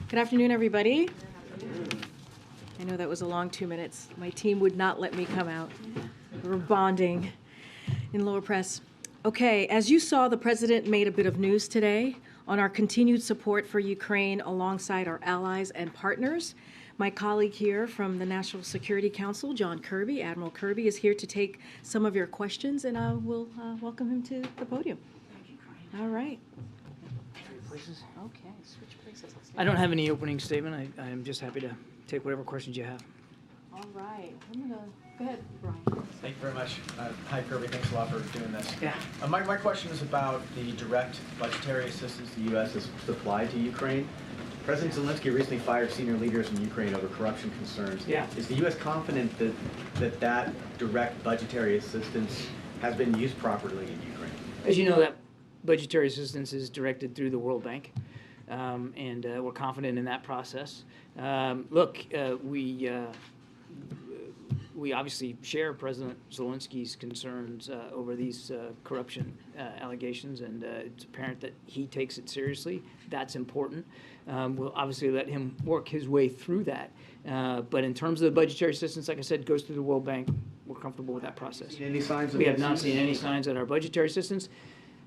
Good afternoon, everybody. I know that was a long 2 minutes. My team would not let me come out. We were bonding in lower press. Okay, as you saw, the president made a bit of news today on our continued support for Ukraine alongside our allies and partners. My colleague here from the National Security Council, John Kirby, Admiral Kirby, is here to take some of your questions, and I will welcome him to the podium. Thank you, Karine. All right. Places. Okay, switch places. I don't have any opening statement. I am just happy to take whatever questions you have. All right. Go ahead, Brian. Thank you very much. Hi, Kirby. Thanks a lot for doing this. Yeah. My question is about the direct budgetary assistance the U.S. has supplied to Ukraine. President Zelensky recently fired senior leaders in Ukraine over corruption concerns. Yeah. Is the U.S. confident that direct budgetary assistance has been used properly in Ukraine? As you know, that budgetary assistance is directed through the World Bank, and we're confident in that process. We obviously share President Zelensky's concerns over these corruption allegations, and it's apparent that he takes it seriously. That's important. We'll obviously let him work his way through that. But in terms of the budgetary assistance, like I said, goes through the World Bank. We're comfortable with that process. Any signs of We have not seen any signs that our budgetary assistance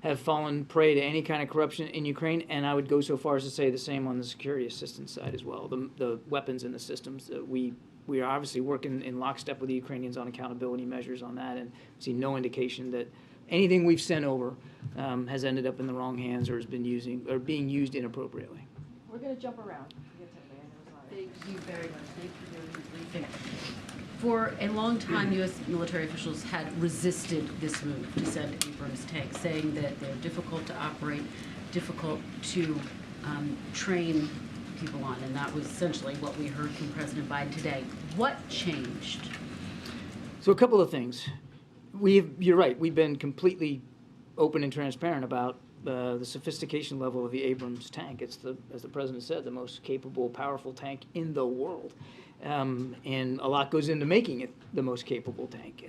have fallen prey to any kind of corruption in Ukraine, and I would go so far as to say the same on the security assistance side as well. The weapons and the systems that we are obviously working in lockstep with the Ukrainians on accountability measures on that, and see no indication that anything we've sent over has ended up in the wrong hands or has been being used inappropriately. We're going to jump around. Thank you very much. Thank you for doing the briefing. For a long time, U.S. military officials had resisted this move to send Abrams tanks, saying that they're difficult to operate, difficult to train people on, and that was essentially what we heard from President Biden today. What changed? So a couple of things. You're right, we've been completely open and transparent about the sophistication level of the Abrams tank. It's, as the president said, the most capable, powerful tank in the world. And a lot goes into making it the most capable tank.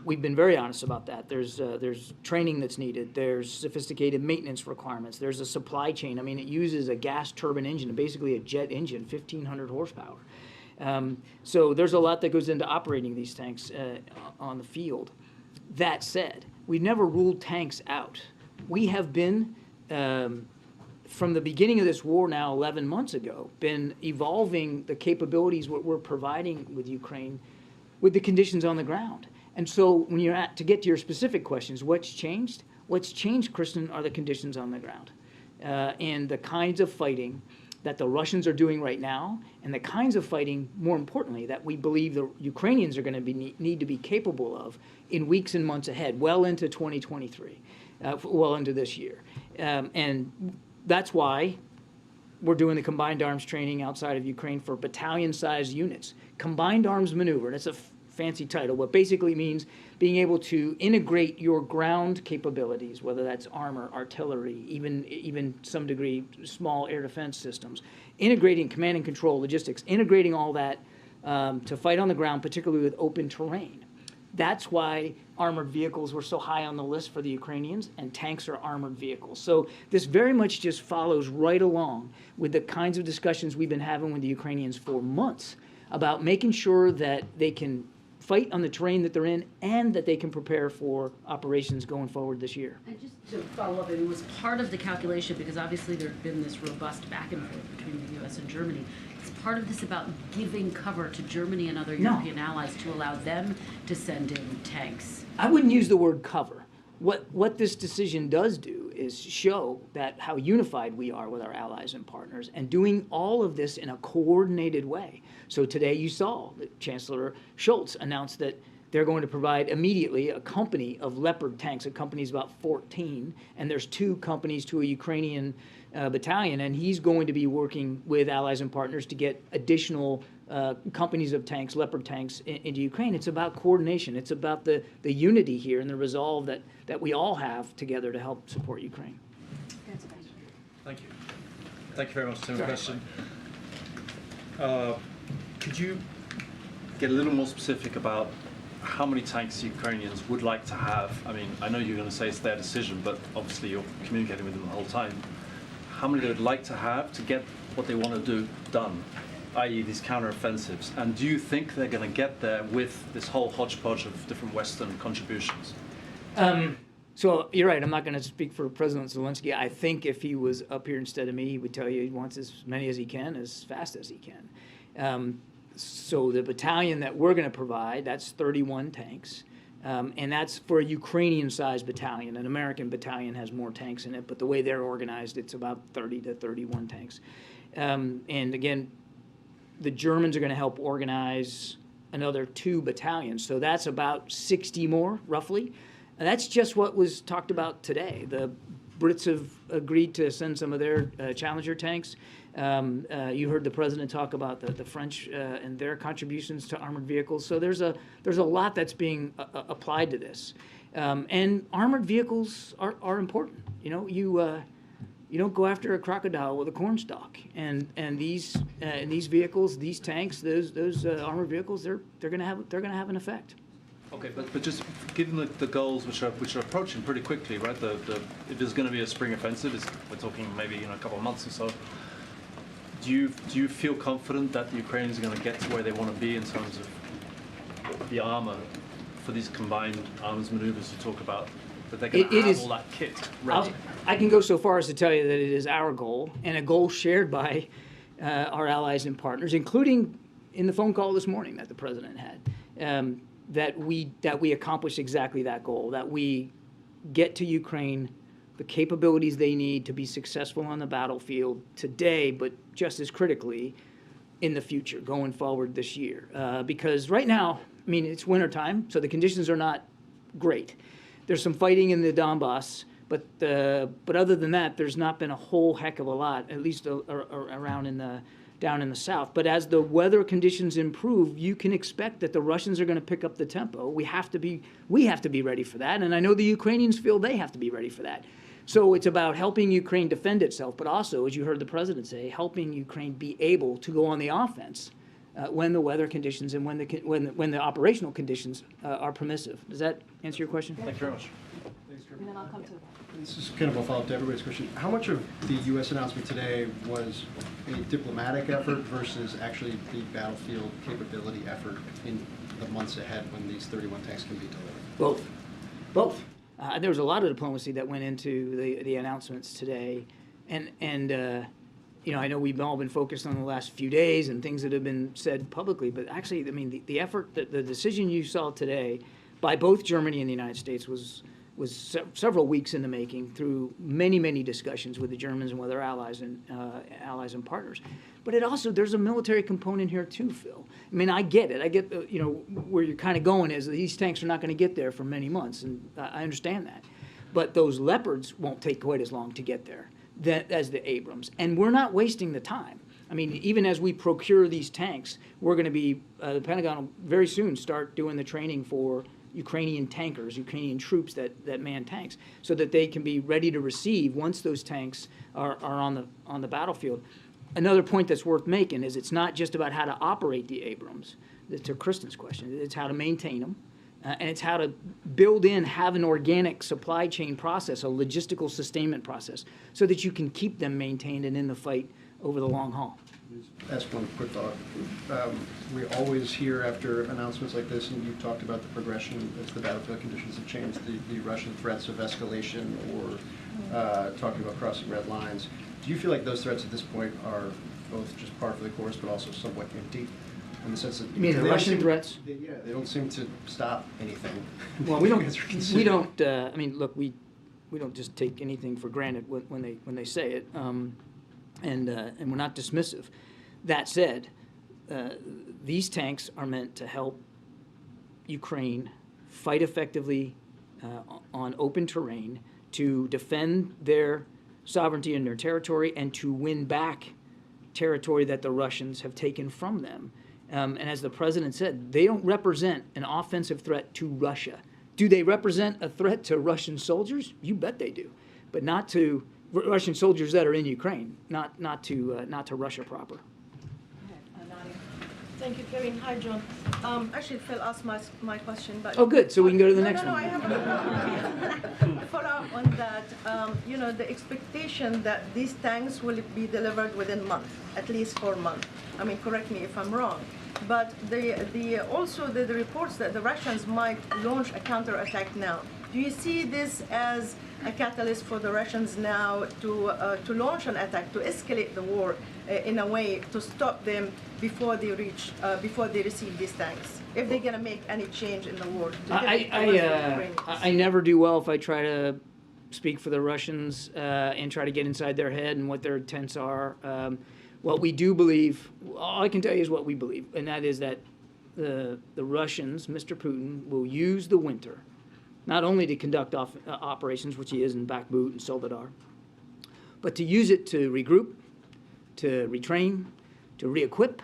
We've been very honest about that. There's training that's needed. There's sophisticated maintenance requirements. There's a supply chain. I mean, it uses a gas turbine engine, basically a jet engine, 1,500 horsepower. So there's a lot that goes into operating these tanks on the field. That said, we've never ruled tanks out. We have been, from the beginning of this war now 11 months ago, been evolving the capabilities what we're providing with Ukraine with the conditions on the ground. And so when to get to your specific questions, what's changed? What's changed, Kristen, are the conditions on the ground and the kinds of fighting that the Russians are doing right now, and the kinds of fighting, more importantly, that we believe the Ukrainians are going to need to be capable of in weeks and months ahead, well into 2023, well into this year. And that's why we're doing the combined arms training outside of Ukraine for battalion-sized units. Combined arms maneuver, that's a fancy title, what basically means being able to integrate your ground capabilities, whether that's armor, artillery, even some degree small air defense systems, integrating command and control, logistics, integrating all that to fight on the ground, particularly with open terrain. That's why armored vehicles were so high on the list for the Ukrainians, and tanks are armored vehicles. So this very much just follows right along with the kinds of discussions we've been having with the Ukrainians for months about making sure that they can fight on the terrain that they're in and that they can prepare for operations going forward this year. And just to follow up, it was part of the calculation, because obviously there's been this robust back and forth between the U.S. and Germany. Is part of this about giving cover to Germany and other European allies to allow them to send in tanks? I wouldn't use the word cover. What this decision does do is show that how unified we are with our allies and partners, and doing all of this in a coordinated way. So today you saw that Chancellor Scholz announced that they're going to provide immediately a company of Leopard tanks. A company's about 14, and there's 2 companies to a Ukrainian battalion, and he's going to be working with allies and partners to get additional companies of tanks, Leopard tanks, into Ukraine. It's about coordination. It's about the unity here and the resolve that we all have together to help support Ukraine. Thank you. Thank you very much. Same question. Could you get a little more specific about how many tanks the Ukrainians would like to have? I mean, I know you're going to say it's their decision, but obviously you're communicating with them the whole time. how many they would like to have to get what they want to do done, i.e. these counteroffensives? And do you think they're going to get there with this whole hodgepodge of different Western contributions? So you're right. I'm not going to speak for President Zelensky. I think if he was up here instead of me, he would tell you he wants as many as he can, as fast as he can. So the battalion that we're going to provide, that's 31 tanks. And that's for a Ukrainian-sized battalion. An American battalion has more tanks in it, but the way they're organized, it's about 30 to 31 tanks. And again, the Germans are going to help organize another 2 battalions. So that's about 60 more, roughly. And that's just what was talked about today. The Brits have agreed to send some of their Challenger tanks. You heard the president talk about the French and their contributions to armored vehicles. So there's a lot that's being applied to this. And armored vehicles are important. You know, you don't go after a crocodile with a cornstalk. And these vehicles, these tanks, those armored vehicles, they're gonna have an effect. Okay, but just given the goals which are approaching pretty quickly, right? If there's going to be a spring offensive, we're talking maybe a couple of months or so. Do you feel confident that the Ukrainians are going to get to where they want to be in terms of the armor for these combined arms maneuvers you talk about? That they're going to have all that kit ready? I can go so far as to tell you that it is our goal, and a goal shared by our allies and partners, including in the phone call this morning that the president had. That we accomplish exactly that goal, that we get to Ukraine the capabilities they need to be successful on the battlefield today, but just as critically in the future, going forward this year. Because right now, I mean, it's wintertime, so the conditions are not great. There's some fighting in the Donbass, but other than that, there's not been a whole heck of a lot, at least around down in the south. But as the weather conditions improve, you can expect that the Russians are going to pick up the tempo. We have to be ready for that, and I know the Ukrainians feel they have to be ready for that. So it's about helping Ukraine defend itself, but also, as you heard the president say, helping Ukraine be able to go on the offense when the weather conditions and when the operational conditions are permissive. Does that answer your question? Thank you very much. And then I'll come to This is kind of a follow-up to everybody's question. How much of the U.S. announcement today was a diplomatic effort versus actually the battlefield capability effort in the months ahead when these 31 tanks can be delivered? Both. There was a lot of diplomacy that went into the announcements today, and I know we've all been focused on the last few days and things that have been said publicly, but actually, I mean, the effort, the decision you saw today by both Germany and the United States was several weeks in the making through many discussions with the Germans and with our allies and partners. But there's a military component here too, Phil. I mean, I get it. I get where you're kind of going is that these tanks are not going to get there for many months, and I understand that. But those Leopards won't take quite as long to get there as the Abrams, and we're not wasting the time. I mean, even as we procure these tanks, we're going to be the Pentagon will very soon start doing the training for Ukrainian tankers, Ukrainian troops that man tanks, so that they can be ready to receive once those tanks are on the battlefield. Another point that's worth making is it's not just about how to operate the Abrams, to Kristen's question. It's how to maintain them, and it's how to have an organic supply chain process, a logistical sustainment process, so that you can keep them maintained and in the fight over the long haul. Ask one quick thought. We always hear after announcements like this, and you've talked about the progression as the battlefield conditions have changed, the Russian threats of escalation or talking about crossing red lines. Do you feel like those threats at this point are both just par for the course, but also somewhat empty? In the sense that You mean the Russian threats? They don't seem to stop anything. Well, we don't. I mean, look, we don't just take anything for granted when they say it, and we're not dismissive. That said, these tanks are meant to help Ukraine fight effectively on open terrain, to defend their sovereignty and their territory, and to win back territory that the Russians have taken from them. And as the president said, they don't represent an offensive threat to Russia. Do they represent a threat to Russian soldiers? You bet they do, but not to Russian soldiers that are in Ukraine, not to Russia proper. Thank you, Karine. Hi, John. Actually, Phil asked my question, but... Oh, good, so we can go to the No, next no, one. I have a follow-up on that. The expectation that these tanks will be delivered within a month, at least 4 months. I mean, correct me if I'm wrong. But also the reports that the Russians might launch a counterattack now. Do you see this as a catalyst for the Russians now to launch an attack, to escalate the war in a way to stop them before they receive these tanks? If they're gonna make any change in the war. I never do well if I try to speak for the Russians and try to get inside their head and what their intents are. What we do believe, all I can tell you is what we believe, and that is that the Russians, Mr. Putin, will use the winter not only to conduct operations, which he is in Bakhmut and Soledar, but to use it to regroup, to retrain, to re-equip,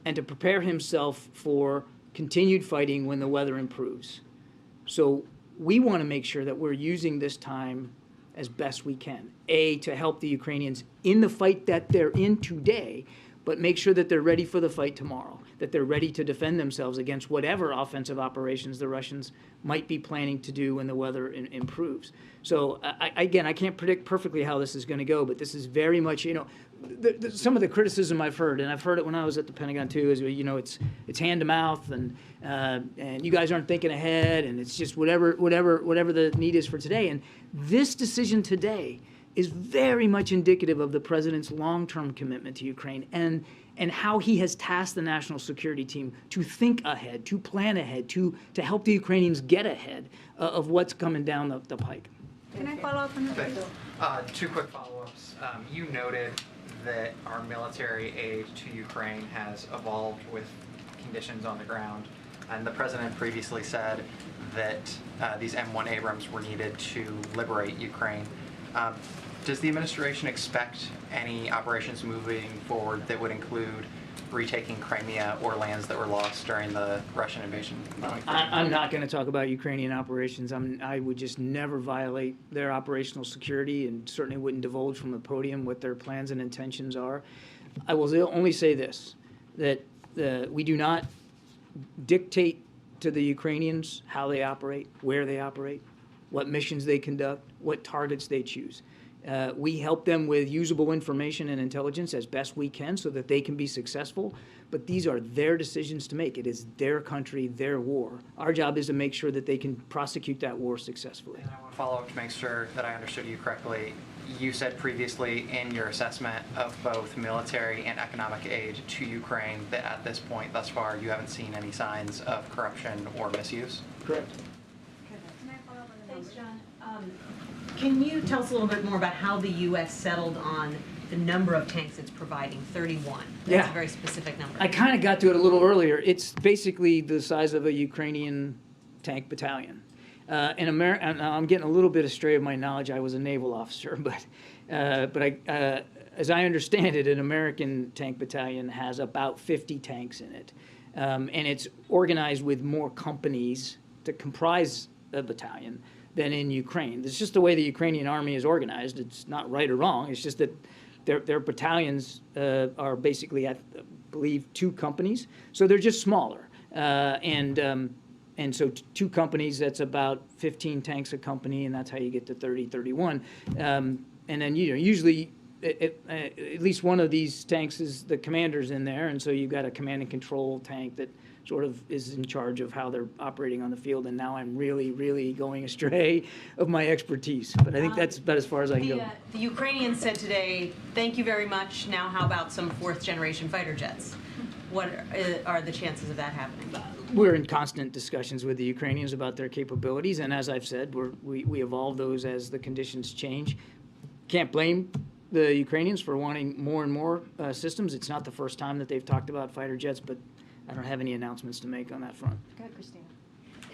and to prepare himself for continued fighting when the weather improves. So we want to make sure that we're using this time as best we can. To help the Ukrainians in the fight that they're in today, but make sure that they're ready for the fight tomorrow, that they're ready to defend themselves against whatever offensive operations the Russians might be planning to do when the weather improves. So I can't predict perfectly how this is going to go, but this is very much, some of the criticism I've heard, and I've heard it when I was at the Pentagon too, is it's hand to mouth, and you guys aren't thinking ahead, and it's just whatever the need is for today. And this decision today is very much indicative of the president's long-term commitment to Ukraine and how he has tasked the national security team to think ahead, to plan ahead, to help the Ukrainians get ahead of what's coming down the pike. Can I follow up on that? Thanks. 2 quick follow-ups. You noted that our military aid to Ukraine has evolved with conditions on the ground, and the president previously said that these M1 Abrams were needed to liberate Ukraine. Does the administration expect any operations moving forward that would include retaking Crimea or lands that were lost during the Russian invasion? I'm not going to talk about Ukrainian operations. I would just never violate their operational security, and certainly wouldn't divulge from the podium what their plans and intentions are. I will only say this, that we do not dictate to the Ukrainians how they operate, where they operate, what missions they conduct, what targets they choose. We help them with usable information and intelligence as best we can so that they can be successful, but these are their decisions to make. It is their country, their war. Our job is to make sure that they can prosecute that war successfully. And I want to follow up to make sure that I understood you correctly. You said previously in your assessment of both military and economic aid to Ukraine that at this point, thus far, you haven't seen any signs of corruption or misuse? Correct. Thanks, John. Can you tell us a little bit more about how the U.S. settled on the number of tanks it's providing, 31? That's a very specific number. I kind of got to it a little earlier. It's basically the size of a Ukrainian tank battalion. In America, I'm getting a little bit astray of my knowledge. I was a naval officer, but as I understand it, an American tank battalion has about 50 tanks in it, and it's organized with more companies to comprise a battalion than in Ukraine. It's just the way the Ukrainian army is organized. It's not right or wrong. It's just that their battalions are basically, I believe, 2 companies, so they're just smaller. And so 2 companies, that's about 15 tanks a company, and that's how you get to 30, 31. And then usually at least one of these tanks is the commander's in there, and so you've got a command and control tank that sort of is in charge of how they're operating on the field. And now I'm really, really going astray of my expertise. But I think that's about as far as I can go. The Ukrainians said today, thank you very much. Now how about some 4th-generation fighter jets? What are the chances of that happening? We're in constant discussions with the Ukrainians about their capabilities. And as I've said, we evolve those as the conditions change. Can't blame the Ukrainians for wanting more and more systems. It's not the first time that they've talked about fighter jets, but I don't have any announcements to make on that front. Go ahead, Christina.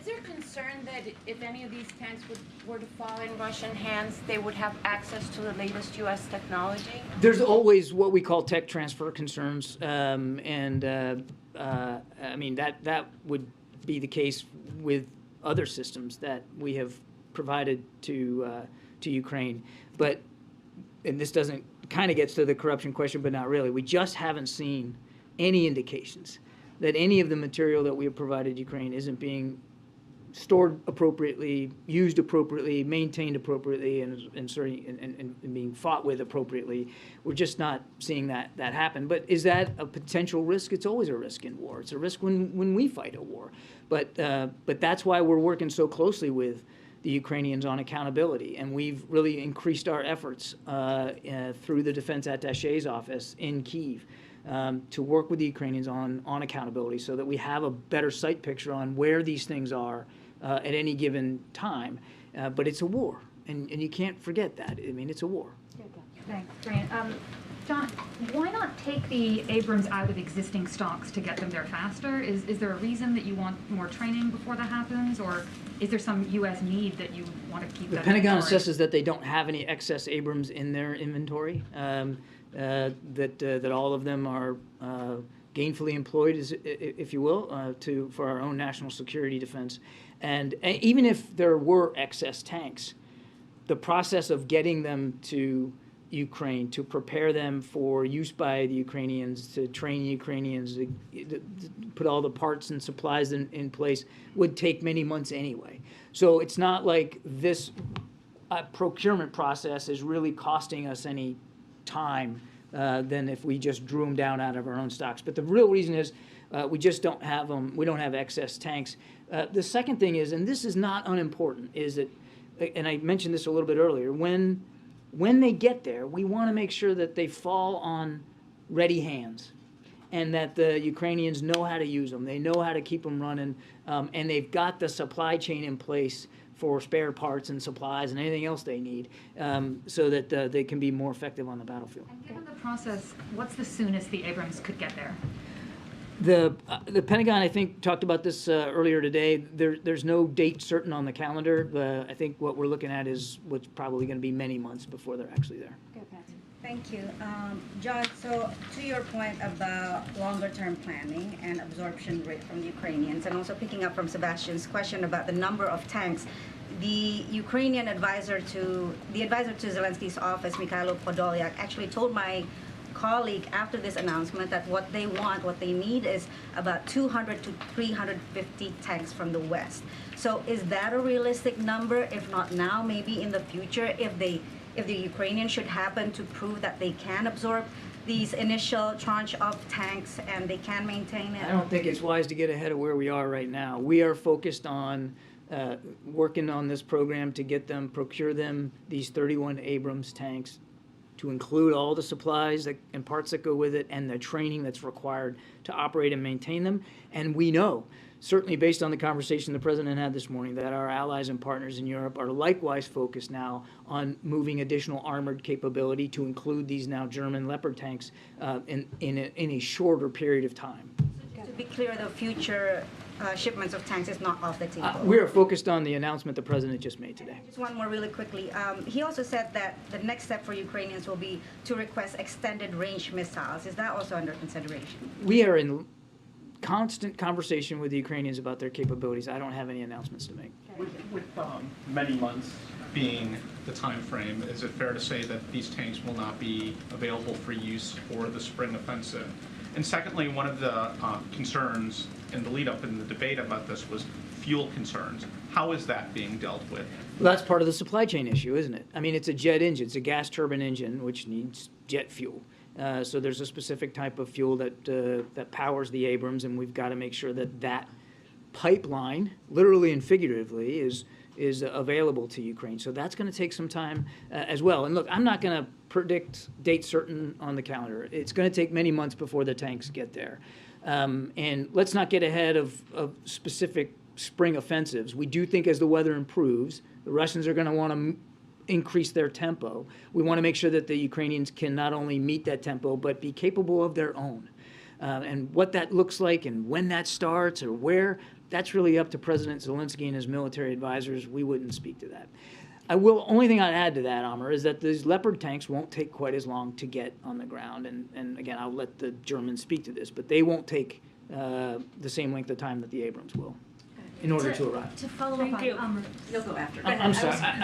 Is there concern that if any of these tanks were to fall in Russian hands, they would have access to the latest U.S. technology? There's always what we call tech transfer concerns, I mean, that would be the case with other systems that we have provided to Ukraine. But, and this kind of gets to the corruption question, but not really. We just haven't seen any indications that any of the material that we have provided Ukraine isn't being stored appropriately, used appropriately, maintained appropriately, and being fought with appropriately. We're just not seeing that happen. But is that a potential risk? It's always a risk in war. It's a risk when we fight a war. But that's why we're working so closely with the Ukrainians on accountability, and we've really increased our efforts through the Defense Attaché's office in Kyiv to work with the Ukrainians on accountability, so that we have a better sight picture on where these things are at any given time. But it's a war, and you can't forget that. I mean, it's a war. Thanks, Karine. John, why not take the Abrams out of existing stocks to get them there faster? Is there a reason that you want more training before that happens, or is there some U.S. need that you want to keep The that Pentagon inventory? assesses that they don't have any excess Abrams in their inventory, that all of them are gainfully employed, if you will, for our own national security defense. And even if there were excess tanks, the process of getting them to Ukraine, to prepare them for use by the Ukrainians, to train the Ukrainians, to put all the parts and supplies in place, would take many months anyway. So it's not like this procurement process is really costing us any time than if we just drew them down out of our own stocks. But the real reason is we just don't have them. We don't have excess tanks. The second thing is, and this is not unimportant, is that, and I mentioned this a little bit earlier, when they get there, we want to make sure that they fall on ready hands, and that the Ukrainians know how to use them. They know how to keep them running, and they've got the supply chain in place for spare parts and supplies and anything else they need, so that they can be more effective on the battlefield. And given the process, what's the soonest the Abrams could get there? The Pentagon, I think, talked about this earlier today. There's no date certain on the calendar. I think what we're looking at is what's probably going to be many months before they're actually there. Thank you. John, so to your point about longer-term planning and absorption rate from the Ukrainians, and also picking up from Sebastian's question about the number of tanks, the Ukrainian advisor to Zelensky's office, Mikhailo Podolyak, actually told my colleague after this announcement that what they need is about 200 to 350 tanks from the West. So is that a realistic number? If not now, maybe in the future, if the Ukrainians should happen to prove that they can absorb these initial tranche of tanks and they can maintain it? I don't think it's wise to get ahead of where we are right now. We are focused on working on this program to get them, procure them, these 31 Abrams tanks, to include all the supplies and parts that go with it, and the training that's required to operate and maintain them. And we know, certainly based on the conversation the President had this morning, that our allies and partners in Europe are likewise focused now on moving additional armored capability to include these now German Leopard tanks in a shorter period of time. To be clear, the future shipments of tanks is not off the table. We are focused on the announcement the President just made today. Just one more really quickly. He also said that the next step for Ukrainians will be to request extended range missiles. Is that also under consideration? We are in constant conversation with the Ukrainians about their capabilities. I don't have any announcements to make. With many months being the time frame, is it fair to say that these tanks will not be available for use for the spring offensive? And secondly, one of the concerns in the lead-up in the debate about this was fuel concerns. How is that being dealt with? Well, that's part of the supply chain issue, isn't it? I mean, it's a jet engine. It's a gas turbine engine, which needs jet fuel. So there's a specific type of fuel that powers the Abrams, and we've got to make sure that that pipeline, literally and figuratively, is available to Ukraine. So that's going to take some time as well. And look, I'm not going to predict date certain on the calendar. It's going to take many months before the tanks get there. And let's not get ahead of specific spring offensives. We do think as the weather improves, the Russians are going to want to increase their tempo. We want to make sure that the Ukrainians can not only meet that tempo, but be capable of their own. And what that looks like and when that starts or where, that's really up to President Zelensky and his military advisors. We wouldn't speak to that. Only thing I'd add to that, Amr, is that these Leopard tanks won't take quite as long to get on the ground. And again, I'll let the Germans speak to this, but they won't take the same length of time that the Abrams will. in order to arrive. To follow up on You'll go after. I'm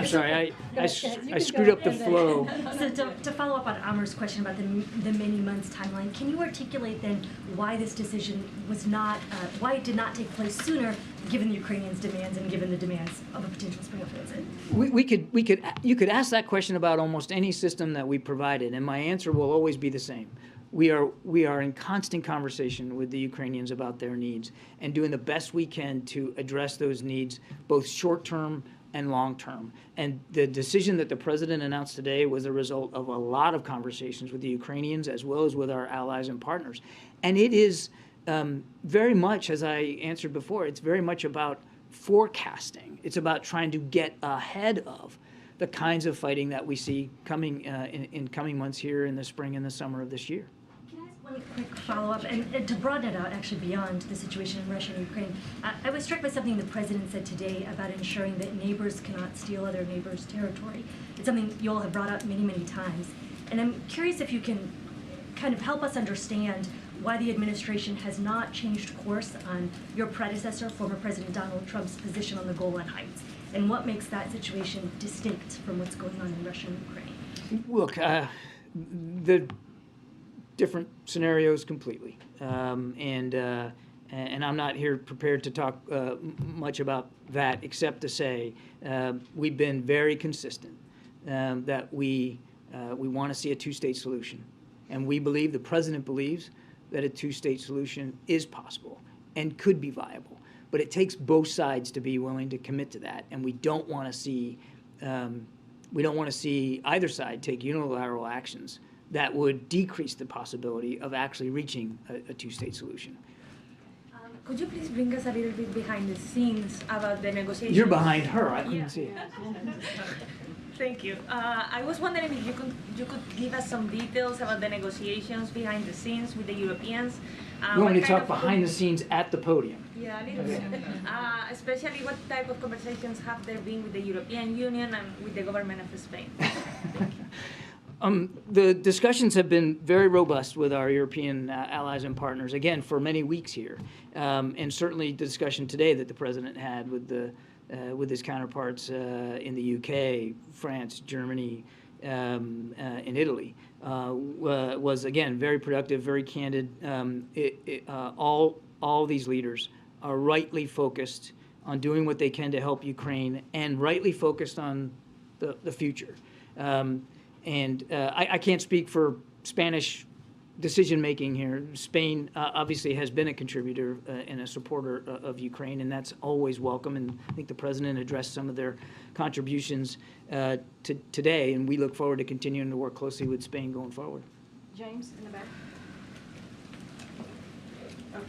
sorry, I screwed up the flow. So to follow up on Amar's question about the many months timeline, can you articulate then why this decision was not, why it did not take place sooner, given the Ukrainians' demands and given the demands of a potential spring offensive? You could ask that question about almost any system that we provided, and my answer will always be the same. We are in constant conversation with the Ukrainians about their needs and doing the best we can to address those needs, both short-term and long-term. And the decision that the president announced today was a result of a lot of conversations with the Ukrainians as well as with our allies and partners. And it is very much, as I answered before, it's very much about forecasting. It's about trying to get ahead of the kinds of fighting that we see coming in coming months here in the spring and the summer of this year. One quick follow-up, and to broaden it out actually beyond the situation in Russia and Ukraine. I was struck by something the president said today about ensuring that neighbors cannot steal other neighbors' territory. It's something you all have brought up many, many times. And I'm curious if you can kind of help us understand why the administration has not changed course on your predecessor, former President Donald Trump's position on the Golan Heights, and what makes that situation distinct from what's going on in Russia and Ukraine? Look, the different scenarios completely, and I'm not here prepared to talk much about that, except to say we've been very consistent that we want to see a two-state solution, and we believe, the president believes, that a two-state solution is possible and could be viable. But it takes both sides to be willing to commit to that, and we don't want to see either side take unilateral actions that would decrease the possibility of actually reaching a two-state solution. Could you please bring us a little bit behind the scenes about the negotiations? You're behind her. I couldn't see it. Thank you. I was wondering if you could give us some details about the negotiations behind the scenes with the Europeans. You want me to talk behind the scenes at the podium? Yeah, a little bit. Especially what type of conversations have there been with the European Union and with the government of Spain? The discussions have been very robust with our European allies and partners, again, for many weeks here. And certainly the discussion today that the president had with his counterparts in the UK, France, Germany, and Italy was, again, very productive, very candid. All these leaders are rightly focused on doing what they can to help Ukraine and rightly focused on the future. I can't speak for Spanish decision-making here. Spain obviously has been a contributor and a supporter of Ukraine, and that's always welcome. And I think the president addressed some of their contributions today, and we look forward to continuing to work closely with Spain going forward. James, in the back.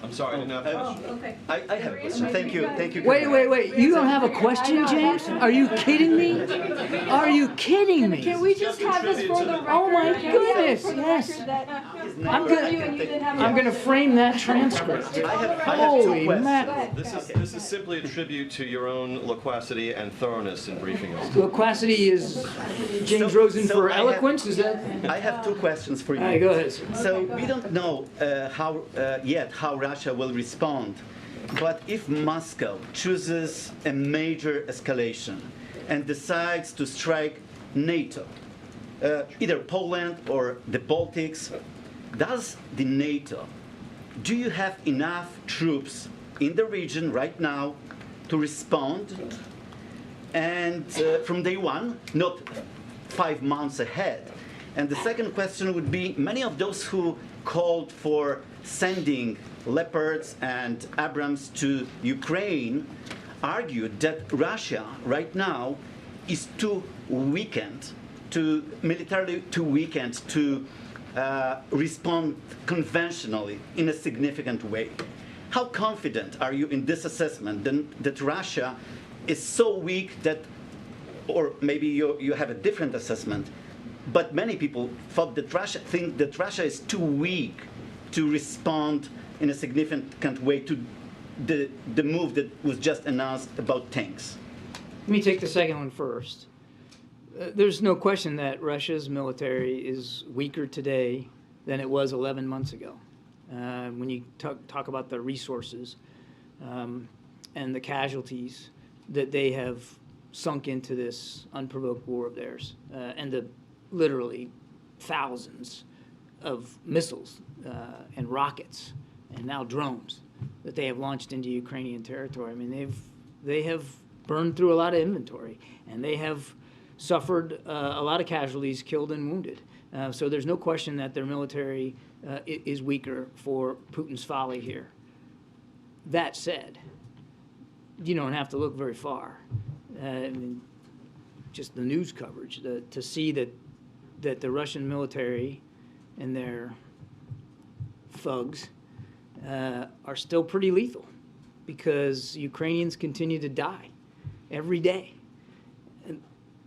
I'm sorry, I didn't have a question. Okay. I have a question. Thank you. Wait. You don't have a question, James? Are you kidding me? Are you kidding me? Can we just have this for the record? Oh my goodness, yes. I'm gonna frame that transcript. I have Holy two questions. mackerel. This is simply a tribute to your own loquacity and thoroughness in briefing us. Loquacity is James Rosen for eloquence, is that? I have two questions for you. All right, go ahead, sir. So we don't know how Russia will respond, but if Moscow chooses a major escalation and decides to strike NATO, either Poland or the Baltics, do you have enough troops in the region right now to respond? And from day one, not 5 months ahead. And the second question would be, many of those who called for sending Leopards and Abrams to Ukraine argued that Russia right now is militarily too weakened to respond conventionally in a significant way. How confident are you in this assessment that Russia is so weak that, or maybe you have a different assessment, but many people think that Russia is too weak to respond in a significant way to the move that was just announced about tanks? Let me take the second one first. There's no question that Russia's military is weaker today than it was 11 months ago. When you talk about the resources, and the casualties that they have sunk into this unprovoked war of theirs, and the literally thousands of missiles and rockets and now drones that they have launched into Ukrainian territory. I mean, they have burned through a lot of inventory, and they have suffered a lot of casualties, killed and wounded. So there's no question that their military is weaker for Putin's folly here. That said, you don't have to look very far. I mean, just the news coverage to see that the Russian military and their thugs are still pretty lethal, because Ukrainians continue to die every day. And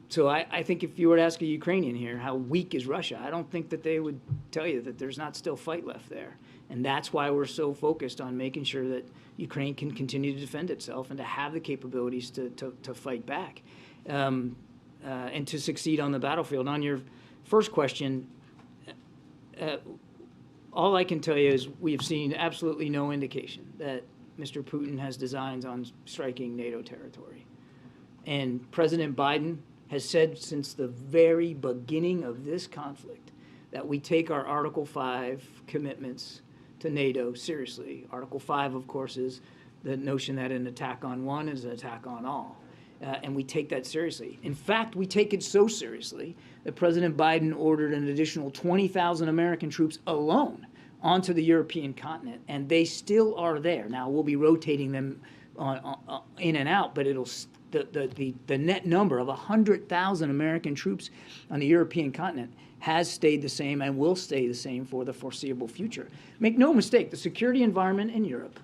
so I think if you were to ask a Ukrainian here, how weak is Russia, I don't think that they would tell you that there's not still fight left there. And that's why we're so focused on making sure that Ukraine can continue to defend itself and to have the capabilities to fight back and to succeed on the battlefield. On your first question, all I can tell you is we have seen absolutely no indication that Mr. Putin has designs on striking NATO territory. And President Biden has said since the very beginning of this conflict that we take our Article 5 commitments to NATO seriously. Article 5, of course, is the notion that an attack on one is an attack on all. And we take that seriously. In fact, we take it so seriously that President Biden ordered an additional 20,000 American troops alone onto the European continent, and they still are there. Now, we'll be rotating them in and out, but it'll the net number of 100,000 American troops on the European continent has stayed the same and will stay the same for the foreseeable future. Make no mistake, the security environment in Europe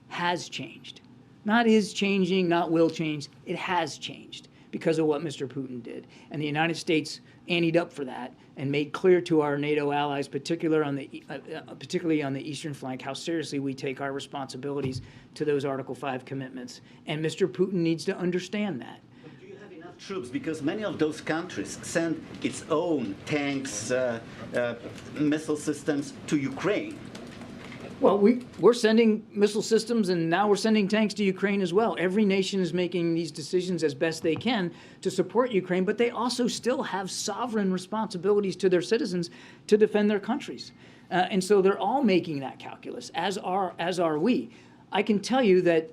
has changed. Not is changing, not will change. It has changed because of what Mr. Putin did. And the United States anteed up for that and made clear to our NATO allies, particularly on the eastern flank, how seriously we take our responsibilities to those Article 5 commitments. And Mr. Putin needs to understand that. Do you have enough troops? Because many of those countries send its own tanks, missile systems to Ukraine. Well, we're sending missile systems, and now we're sending tanks to Ukraine as well. Every nation is making these decisions as best they can to support Ukraine, but they also still have sovereign responsibilities to their citizens to defend their countries. And so they're all making that calculus, as are we. I can tell you that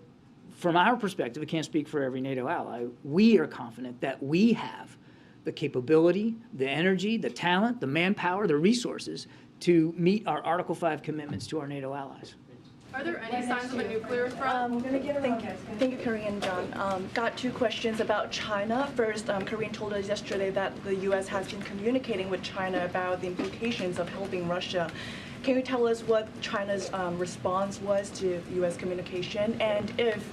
from our perspective, I can't speak for every NATO ally, we are confident that we have the capability, the energy, the talent, the manpower, the resources to meet our Article 5 commitments to our NATO allies. Are there any signs of a nuclear threat? Thank you, Karine and John. Got two questions about China. First, Karine told us yesterday that the U.S. has been communicating with China about the implications of helping Russia. Can you tell us what China's response was to U.S. communication, and if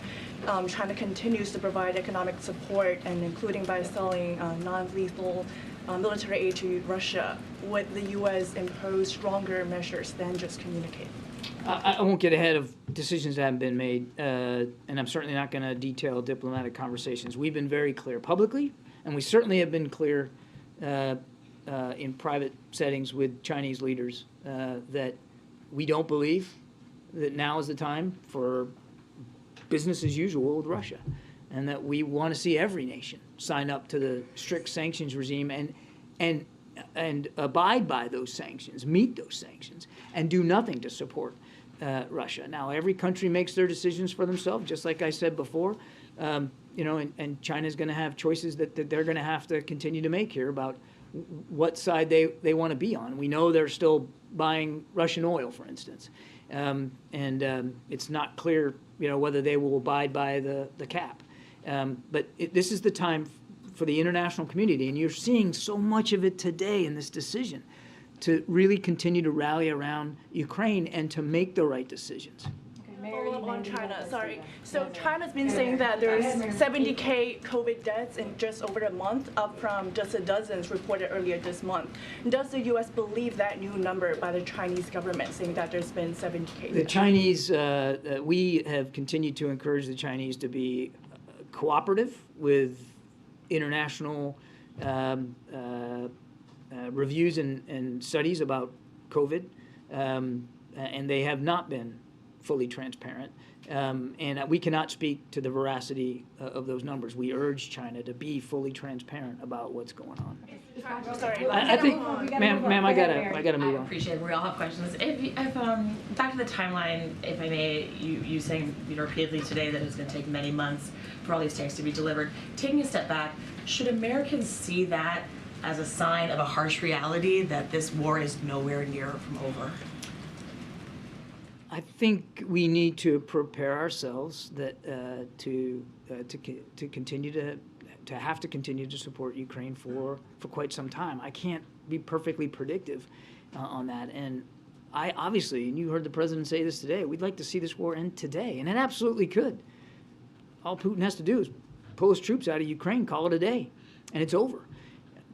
China continues to provide economic support, and including by selling non-lethal military aid to Russia, would the U.S. impose stronger measures than just communicate? I won't get ahead of decisions that haven't been made, and I'm certainly not going to detail diplomatic conversations. We've been very clear publicly, and we certainly have been clear in private settings with Chinese leaders that we don't believe that now is the time for business as usual with Russia, and that we want to see every nation sign up to the strict sanctions regime and abide by those sanctions, meet those sanctions, and do nothing to support Russia. Now, every country makes their decisions for themselves, just like I said before, and China's going to have choices that they're going to have to continue to make here about what side they want to be on. We know they're still buying Russian oil, for instance, and it's not clear, whether they will abide by the cap. But this is the time for the international community, and you're seeing so much of it today in this decision, to really continue to rally around Ukraine and to make the right decisions. Follow up on China, sorry. So China's been saying that there's 70K COVID deaths in just over a month, up from just a dozens reported earlier this month. Does the U.S. believe that new number by the Chinese government, saying that there's been 70K deaths? The Chinese, we have continued to encourage the Chinese to be cooperative with international reviews and studies about COVID, and they have not been fully transparent. And we cannot speak to the veracity of those numbers. We urge China to be fully transparent about what's going on. I think, ma'am, I gotta move I on. appreciate it. We all have questions. If back to the timeline, if I may, you saying repeatedly today that it's going to take many months for all these tanks to be delivered. Taking a step back, should Americans see that as a sign of a harsh reality that this war is nowhere near from over? I think we need to prepare ourselves that to continue to have to continue to support Ukraine for quite some time. I can't be perfectly predictive on that. And I obviously, and you heard the president say this today, we'd like to see this war end today, and it absolutely could. All Putin has to do is pull his troops out of Ukraine, call it a day, and it's over.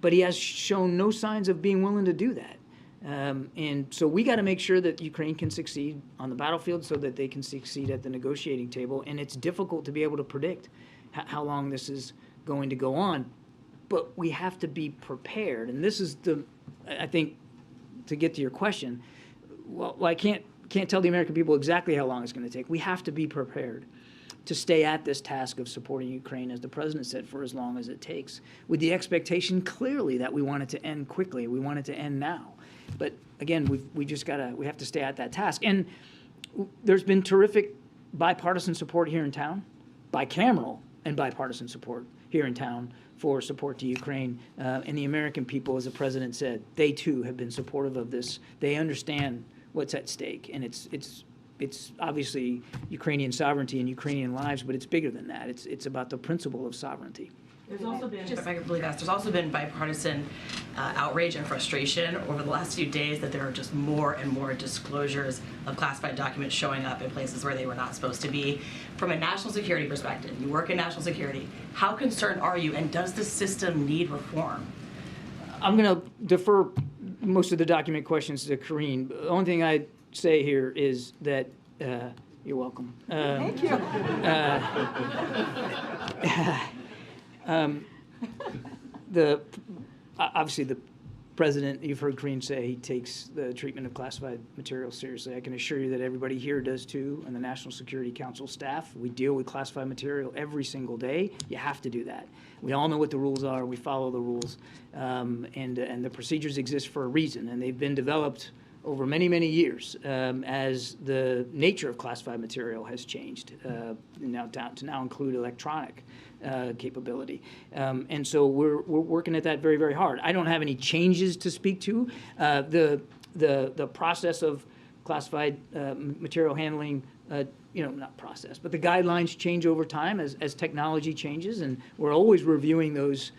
But he has shown no signs of being willing to do that. And so we got to make sure that Ukraine can succeed on the battlefield so that they can succeed at the negotiating table. And it's difficult to be able to predict how long this is going to go on. But we have to be prepared. And this is I think, to get to your question, well I can't tell the American people exactly how long it's going to take. We have to be prepared to stay at this task of supporting Ukraine, as the president said, for as long as it takes, with the expectation clearly that we want it to end quickly. We want it to end now. But again, we have to stay at that task. And there's been terrific bipartisan support here in town, bicameral and bipartisan support here in town for support to Ukraine. And the American people, as the president said, they too have been supportive of this. They understand what's at stake, and it's obviously Ukrainian sovereignty and Ukrainian lives, but it's bigger than that. It's about the principle of sovereignty. There's also been, if I could believe that, there's also been bipartisan outrage and frustration over the last few days that there are just more and more disclosures of classified documents showing up in places where they were not supposed to be. From a national security perspective, you work in national security, how concerned are you, and does the system need reform? I'm going to defer most of the document questions to Karine. The only thing I'd say here is that you're welcome. Thank you. Obviously the president, you've heard Karine say he takes the treatment of classified material seriously. I can assure you that everybody here does too, and the National Security Council staff. We deal with classified material every single day. You have to do that. We all know what the rules are. We follow the rules, and the procedures exist for a reason, and they've been developed over many, many years as the nature of classified material has changed to now include electronic capability. And so we're working at that very, very hard. I don't have any changes to speak to. The process of classified material handling, not process, but the guidelines change over time as technology changes, and we're always reviewing those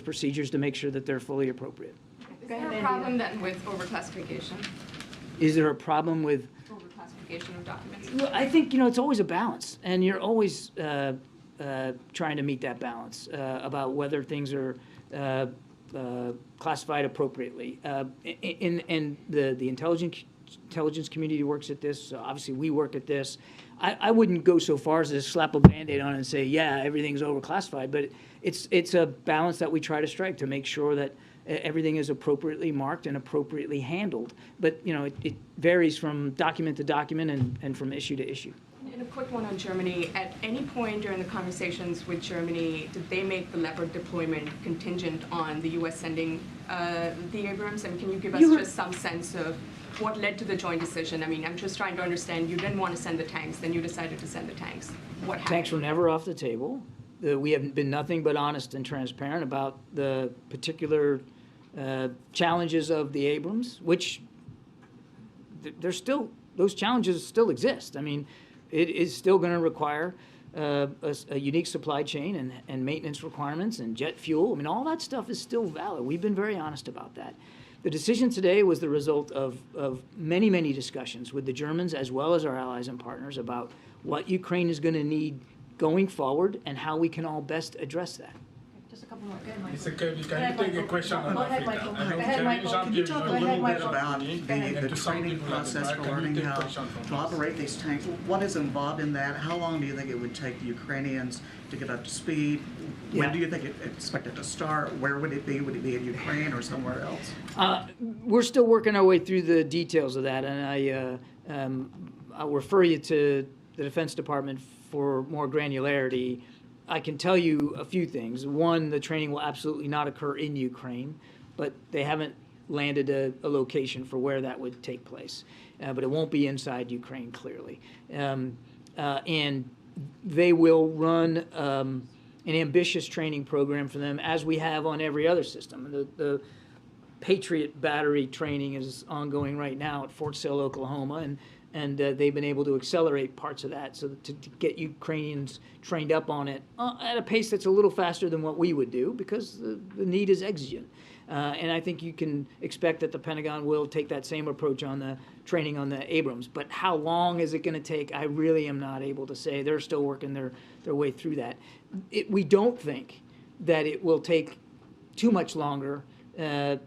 procedures to make sure that they're fully appropriate. Is there a problem then with overclassification? Is there a problem with Overclassification of documents? Well, I think, it's always a balance, and you're always trying to meet that balance about whether things are classified appropriately. And the intelligence community works at this. Obviously, we work at this. I wouldn't go so far as to slap a Band-Aid on it and say, yeah, everything's overclassified, but it's a balance that we try to strike to make sure that everything is appropriately marked and appropriately handled. But, it varies from document to document and from issue to issue. And a quick one on Germany. At any point during the conversations with Germany, did they make the Leopard deployment contingent on the U.S. sending the Abrams? And can you give us just some sense of what led to the joint decision? I mean, I'm just trying to understand. You didn't want to send the tanks, then you decided to send the tanks. What happened? Tanks were never off the table. We have been nothing but honest and transparent about the particular challenges of the Abrams, which those challenges still exist. I mean, it is still going to require a unique supply chain and maintenance requirements and jet fuel. I mean, all that stuff is still valid. We've been very honest about that. The decision today was the result of many, many discussions with the Germans as well as our allies and partners about what Ukraine is going to need going forward and how we can all best address that. Just a couple more. Go ahead, Michael. Mr. Kirby, can you take a question on Go ahead, Africa? Michael. I know Go ahead, Michael. Jean-Pierre Can you is talk a a little little bit bit about the training process for learning how to operate these tanks? What is involved in that? How long do you think it would take the Ukrainians to get up to speed? When do you think it's expected to start? Where would it be? Would it be in Ukraine or somewhere else? We're still working our way through the details of that, and I'll refer you to the Defense Department for more granularity. I can tell you a few things. One, the training will absolutely not occur in Ukraine, but they haven't landed a location for where that would take place. But it won't be inside Ukraine, clearly. And they will run an ambitious training program for them, as we have on every other system. The Patriot battery training is ongoing right now at Fort Sill, Oklahoma, and they've been able to accelerate parts of that so that to get Ukrainians trained up on it at a pace that's a little faster than what we would do, because the need is exigent. And I think you can expect that the Pentagon will take that same approach on the training on the Abrams. But how long is it going to take? I really am not able to say. They're still working their way through that. We don't think that it will take too much longer. I'd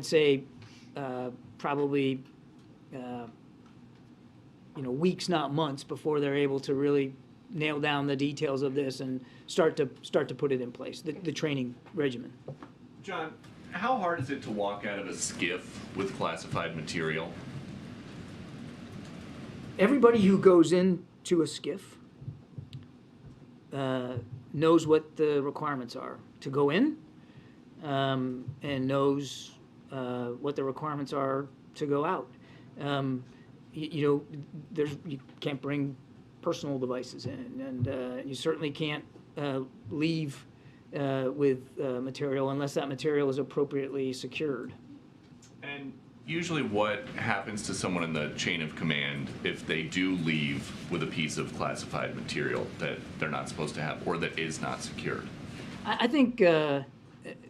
say probably weeks, not months, before they're able to really nail down the details of this and start to put it in place, the training regimen. John, how hard is it to walk out of a skiff with classified material? Everybody who goes into a skiff knows what the requirements are to go in, and knows what the requirements are to go out. You can't bring personal devices in, and you certainly can't leave with material unless that material is appropriately secured. And usually what happens to someone in the chain of command if they do leave with a piece of classified material that they're not supposed to have or that is not secured? I think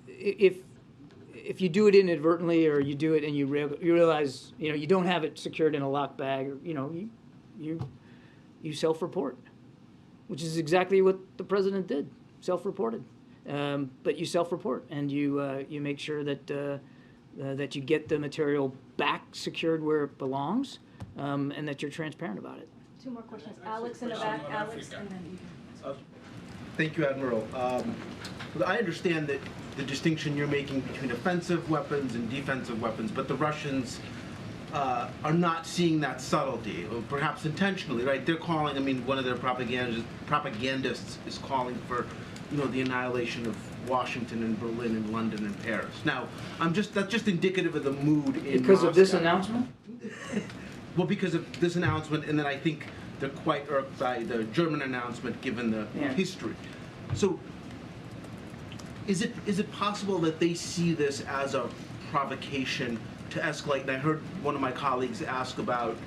if you do it inadvertently, or you do it and you realize you don't have it secured in a locked bag, or you self-report, which is exactly what the president did, self-reported. But you self-report, and you make sure that that you get the material back secured where it belongs, and that you're transparent about it. Two more questions. Alex in the back. Alex, and then you. Thank you, Admiral. I understand that the distinction you're making between offensive weapons and defensive weapons, but the Russians are not seeing that subtlety, or perhaps intentionally, right? They're calling, one of their propagandists is calling for, the annihilation of Washington and Berlin and London and Paris. Now, that's just indicative of the mood in Because Moscow. of this announcement? Well, because of this announcement, and then I think they're quite irked by the German announcement, given the history. So, is it possible that they see this as a provocation to escalate? And I heard one of my colleagues ask about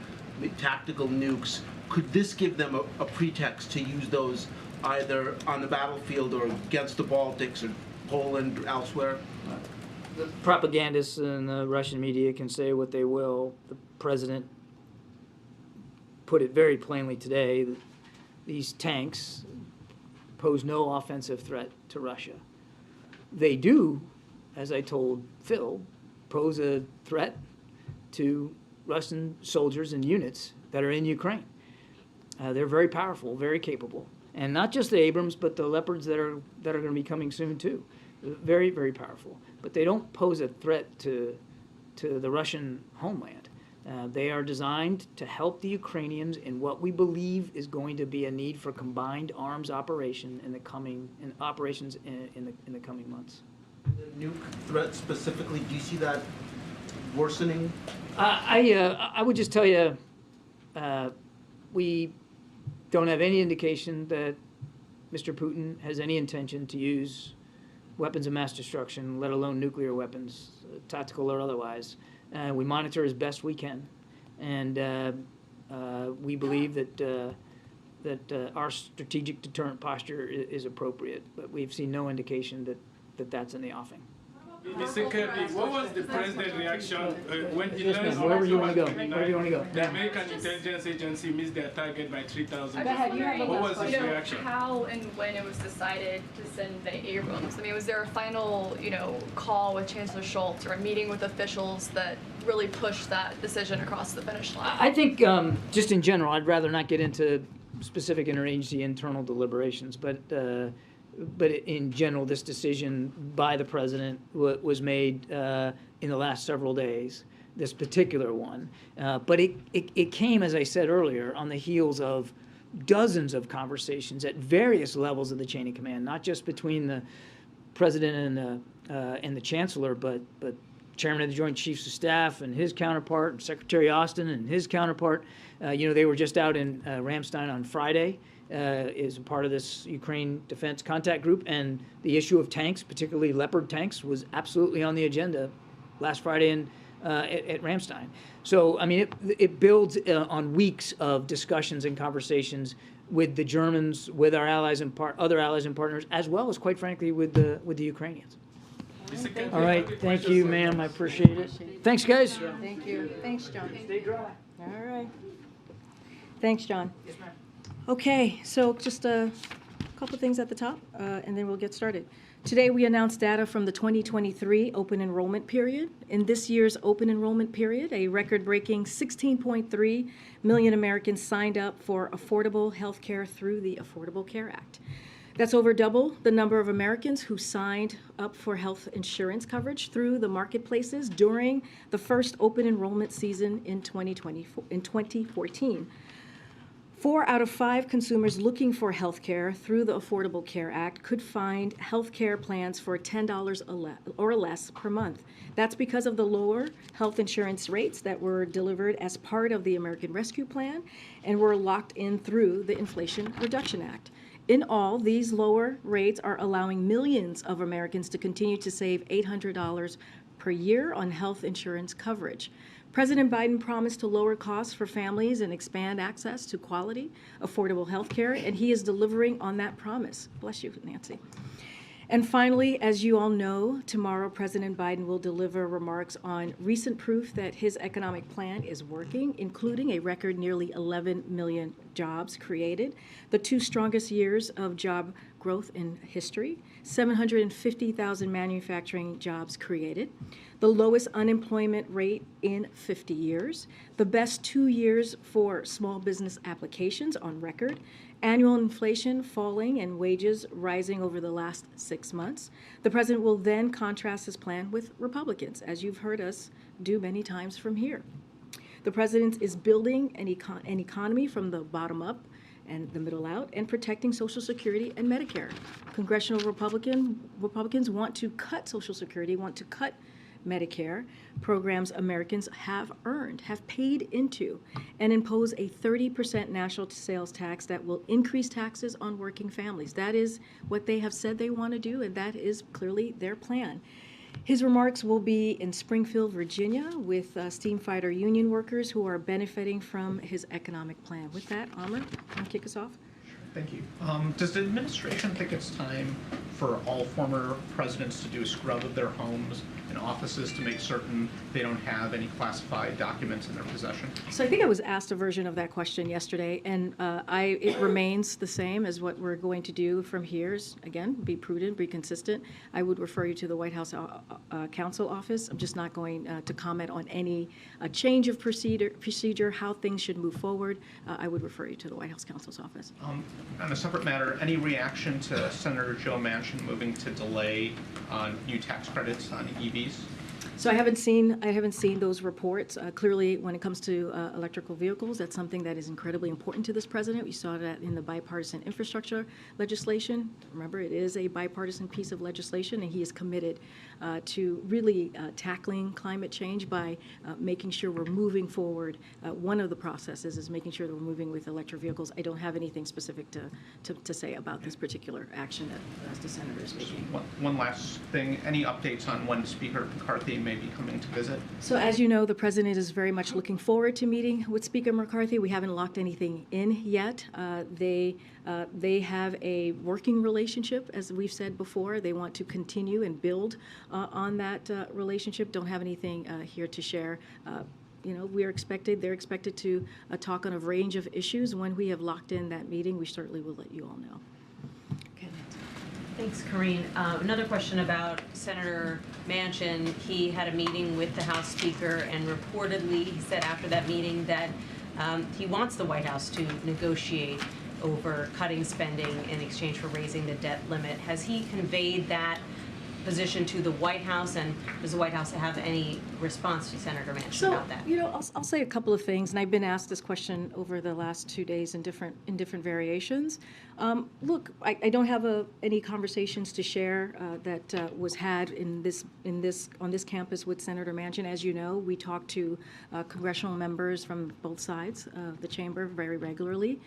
tactical nukes. Could this give them a pretext to use those either on the battlefield or against the Baltics or Poland or elsewhere? The propagandists and the Russian media can say what they will. The president put it very plainly today that these tanks pose no offensive threat to Russia. They do, as I told Phil, pose a threat to Russian soldiers and units that are in Ukraine. They're very powerful, very capable. And not just the Abrams, but the Leopards that are going to be coming soon too. Very, very powerful. But they don't pose a threat to the Russian homeland. They are designed to help the Ukrainians in what we believe is going to be a need for combined arms operation in the coming months. The nuke threat specifically, do you see that worsening? I would just tell you, we don't have any indication that Mr. Putin has any intention to use weapons of mass destruction, let alone nuclear weapons, tactical or otherwise. We monitor as best we can, and we believe that our strategic deterrent posture is appropriate, but we've seen no indication that that's in the offing. Mr. Kirby, what was the president's reaction when he learned wherever you want to go. Wherever you want to go. the American intelligence agency missed their target by 3,000? Go ahead, you have the What last was his question. reaction? How and when it was decided to send the Abrams? I mean, was there a final, call with Chancellor Schultz or a meeting with officials that really pushed that decision across the finish line? I think just in general, I'd rather not get into specific interagency internal deliberations, but but in general, this decision by the president was made in the last several days, this particular one. But it came, as I said earlier, on the heels of dozens of conversations at various levels of the chain of command, not just between the president and the chancellor, but Chairman of the Joint Chiefs of Staff and his counterpart, and Secretary Austin and his counterpart. They were just out in Ramstein on Friday as a part of this Ukraine Defense Contact Group, and the issue of tanks, particularly Leopard tanks, was absolutely on the agenda last Friday at Ramstein. So, I mean, it builds on weeks of discussions and conversations with the Germans, with our allies and other allies and partners, as well as, quite frankly, with the Ukrainians. All right, thank you, ma'am. I appreciate it. Thanks, guys. Thank you. Thanks, John. Stay dry. All right. Thanks, John. Yes, ma'am. Okay, so just a couple things at the top, and then we'll get started. Today, we announced data from the 2023 open enrollment period. In this year's open enrollment period, a record-breaking 16.3 million Americans signed up for affordable health care through the Affordable Care Act. That's over double the number of Americans who signed up for health insurance coverage through the marketplaces during the first open enrollment season in 2014. 4 out of 5 consumers looking for health care through the Affordable Care Act could find health care plans for $10 or less per month. That's because of the lower health insurance rates that were delivered as part of the American Rescue Plan and were locked in through the Inflation Reduction Act. In all, these lower rates are allowing millions of Americans to continue to save $800 per year on health insurance coverage. President Biden promised to lower costs for families and expand access to quality, affordable health care, and he is delivering on that promise. Bless you, Nancy. And finally, as you all know, tomorrow President Biden will deliver remarks on recent proof that his economic plan is working, including a record nearly 11 million jobs created, the 2 strongest years of job growth in history, 750,000 manufacturing jobs created, the lowest unemployment rate in 50 years, the best 2 years for small business applications on record, annual inflation falling and wages rising over the last 6 months. The president will then contrast his plan with Republicans, as you've heard us do many times from here. The president is building an economy from the bottom up and the middle out, and protecting Social Security and Medicare. Congressional Republicans want to cut Social Security, want to cut Medicare programs Americans have earned, have paid into, and impose a 30% national sales tax that will increase taxes on working families. That is what they have said they want to do, and that is clearly their plan. His remarks will be in Springfield, Virginia, with steam fighter union workers who are benefiting from his economic plan. With that, Amr, can you kick us off? Thank you. Does the administration think it's time for all former presidents to do a scrub of their homes and offices to make certain they don't have any classified documents in their possession? So I think I was asked a version of that question yesterday, and it remains the same as what we're going to do from here is, again, be prudent, be consistent. I would refer you to the White House Counsel Office. I'm just not going to comment on any change of procedure, how things should move forward. I would refer you to the White House Counsel's Office. On a separate matter, any reaction to Senator Joe Manchin moving to delay new tax credits on EVs? So I haven't seen those reports. Clearly, when it comes to electrical vehicles, that's something that is incredibly important to this president. We saw that in the bipartisan infrastructure legislation. Remember, it is a bipartisan piece of legislation, and he is committed to really tackling climate change by making sure we're moving forward. One of the processes is making sure that we're moving with electric vehicles. I don't have anything specific to say about this particular action that the senator is making. One last thing, any updates on when Speaker McCarthy may be coming to visit? So as you know, the president is very much looking forward to meeting with Speaker McCarthy. We haven't locked anything in yet. They have a working relationship, as we've said before. They want to continue and build on that relationship. Don't have anything here to share. They're expected to talk on a range of issues. When we have locked in that meeting, we certainly will let you all know. Thanks, Karine. Another question about Senator Manchin. He had a meeting with the House Speaker, and reportedly he said after that meeting that he wants the White House to negotiate over cutting spending in exchange for raising the debt limit. Has he conveyed that position to the White House, and does the White House have any response to Senator Manchin about that? You know, I'll say a couple of things, and I've been asked this question over the last 2 days in different variations. Look, I don't have any conversations to share that was had on this campus with Senator Manchin. As you know, we talk to congressional members from both sides of the chamber very regularly.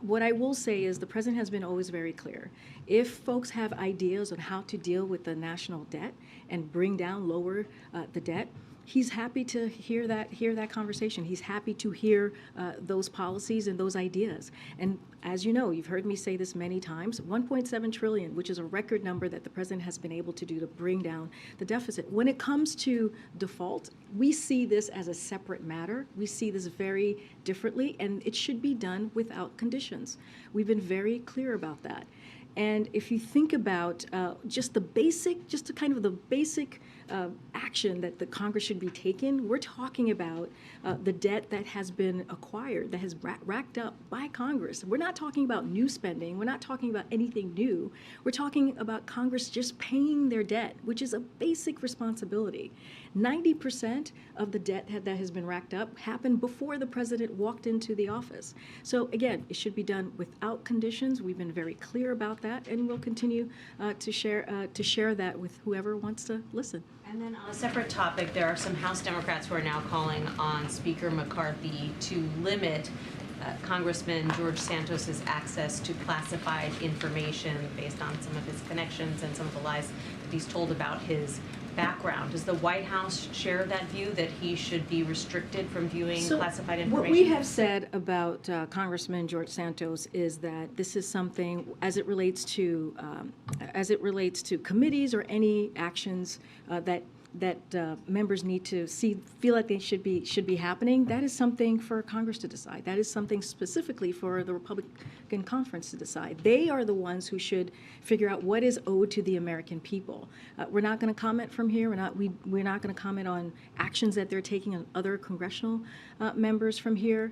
What I will say is the president has been always very clear. If folks have ideas on how to deal with the national debt and bring down, lower the debt, he's happy to hear that conversation. He's happy to hear those policies and those ideas. And as you know, you've heard me say this many times, 1.7 trillion, which is a record number that the president has been able to do to bring down the deficit. When it comes to default, we see this as a separate matter. We see this very differently, and it should be done without conditions. We've been very clear about that. And if you think about just the basic action that the Congress should be taking, we're talking about the debt that has been acquired, that has racked up by Congress. We're not talking about new spending. We're not talking about anything new. We're talking about Congress just paying their debt, which is a basic responsibility. 90% of the debt that has been racked up happened before the president walked into the office. So again, it should be done without conditions. We've been very clear about that, and we'll continue to share that with whoever wants to listen. And then on a separate topic, there are some House Democrats who are now calling on Speaker McCarthy to limit Congressman George Santos's access to classified information based on some of his connections and some of the lies that he's told about his background. Does the White House share that view that he should be restricted from viewing classified information? What we have said about Congressman George Santos is that this is something, as it relates to committees or any actions that members need to feel like they should be happening. That is something for Congress to decide. That is something specifically for the Republican conference to decide. They are the ones who should figure out what is owed to the American people. We're not going to comment from here. We're not going to comment on actions that they're taking on other congressional members from here.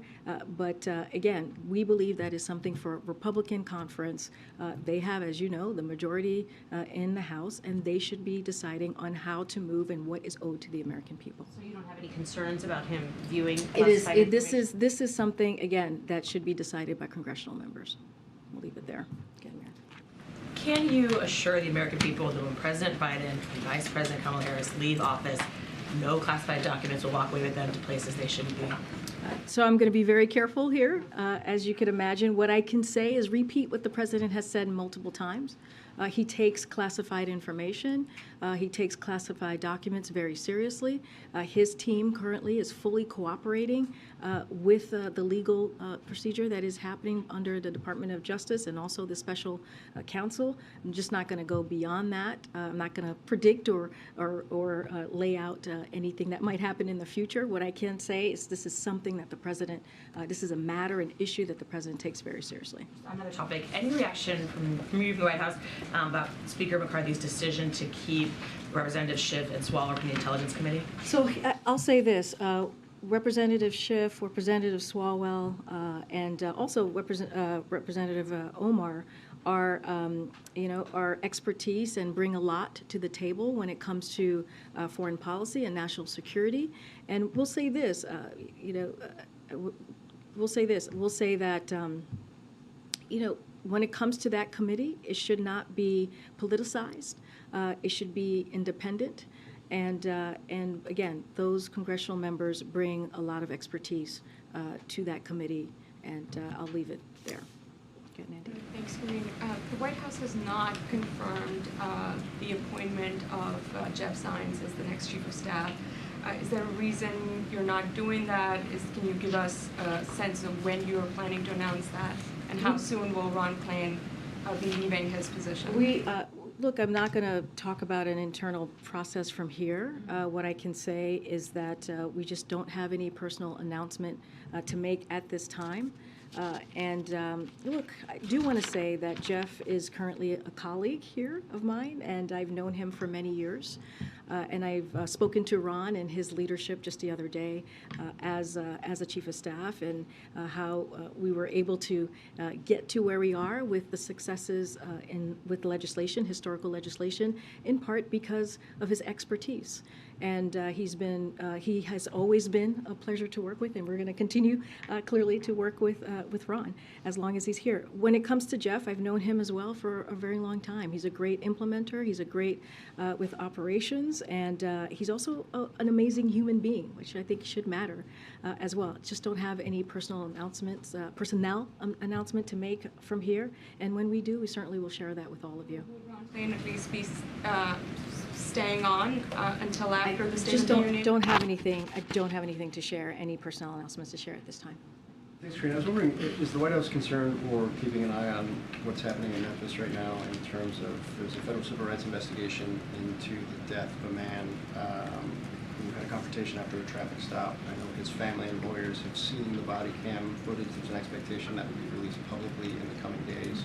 But again, we believe that is something for Republican conference. They have, as you know, the majority in the House, and they should be deciding on how to move and what is owed to the American people. So you don't have any concerns about him viewing classified information? This is something, again, that should be decided by congressional members. We'll leave it there. Can you assure the American people that when President Biden and Vice President Kamala Harris leave office, no classified documents will walk away with them to places they shouldn't be? So I'm going to be very careful here. As you can imagine, what I can say is repeat what the president has said multiple times. He takes classified information. He takes classified documents very seriously. His team currently is fully cooperating with the legal procedure that is happening under the Department of Justice and also the special counsel. I'm just not going to go beyond that. I'm not going to predict or lay out anything that might happen in the future. What I can say is this is something that the president, this is a matter, an issue that the president takes very seriously. Another topic, any reaction from you from the White House about Speaker McCarthy's decision to keep Representative Schiff and Swalwell from the Intelligence Committee? So I'll say this. Representative Schiff, Representative Swalwell, and also Representative Omar are, our expertise and bring a lot to the table when it comes to foreign policy and national security. And we'll say this, we'll say that, when it comes to that committee, it should not be politicized. It should be independent. And again, those congressional members bring a lot of expertise to that committee, and I'll leave it there. Okay, Nandy. Thanks, Karine. The White House has not confirmed the appointment of Jeff Zients as the next chief of staff. Is there a reason you're not doing that? Can you give us a sense of when you're planning to announce that? And how soon will Ron Klain be leaving his position? Look, I'm not going to talk about an internal process from here. What I can say is that we just don't have any personal announcement to make at this time. Look, I do want to say that Jeff is currently a colleague here of mine, and I've known him for many years. And I've spoken to Ron and his leadership just the other day as a chief of staff, and how we were able to get to where we are with the successes with legislation, historical legislation, in part because of his expertise. And he has always been a pleasure to work with, and we're going to continue clearly to work with Ron as long as he's here. When it comes to Jeff, I've known him as well for a very long time. He's a great implementer. He's a great with operations, and he's also an amazing human being, which I think should matter as well. Just don't have any personnel announcement to make from here, and when we do, we certainly will share that with all of you. Would Ron Klain at least be staying on until after the State Just of the Union? don't have anything. I don't have anything to share, any personnel announcements to share at this time. Thanks, Karine. I was wondering, is the White House concerned or keeping an eye on what's happening in Memphis right now in terms of there's a federal civil rights investigation into the death of a man who had a confrontation after a traffic stop. I know his family and lawyers have seen the body cam footage. There's an expectation that will be released publicly in the coming days.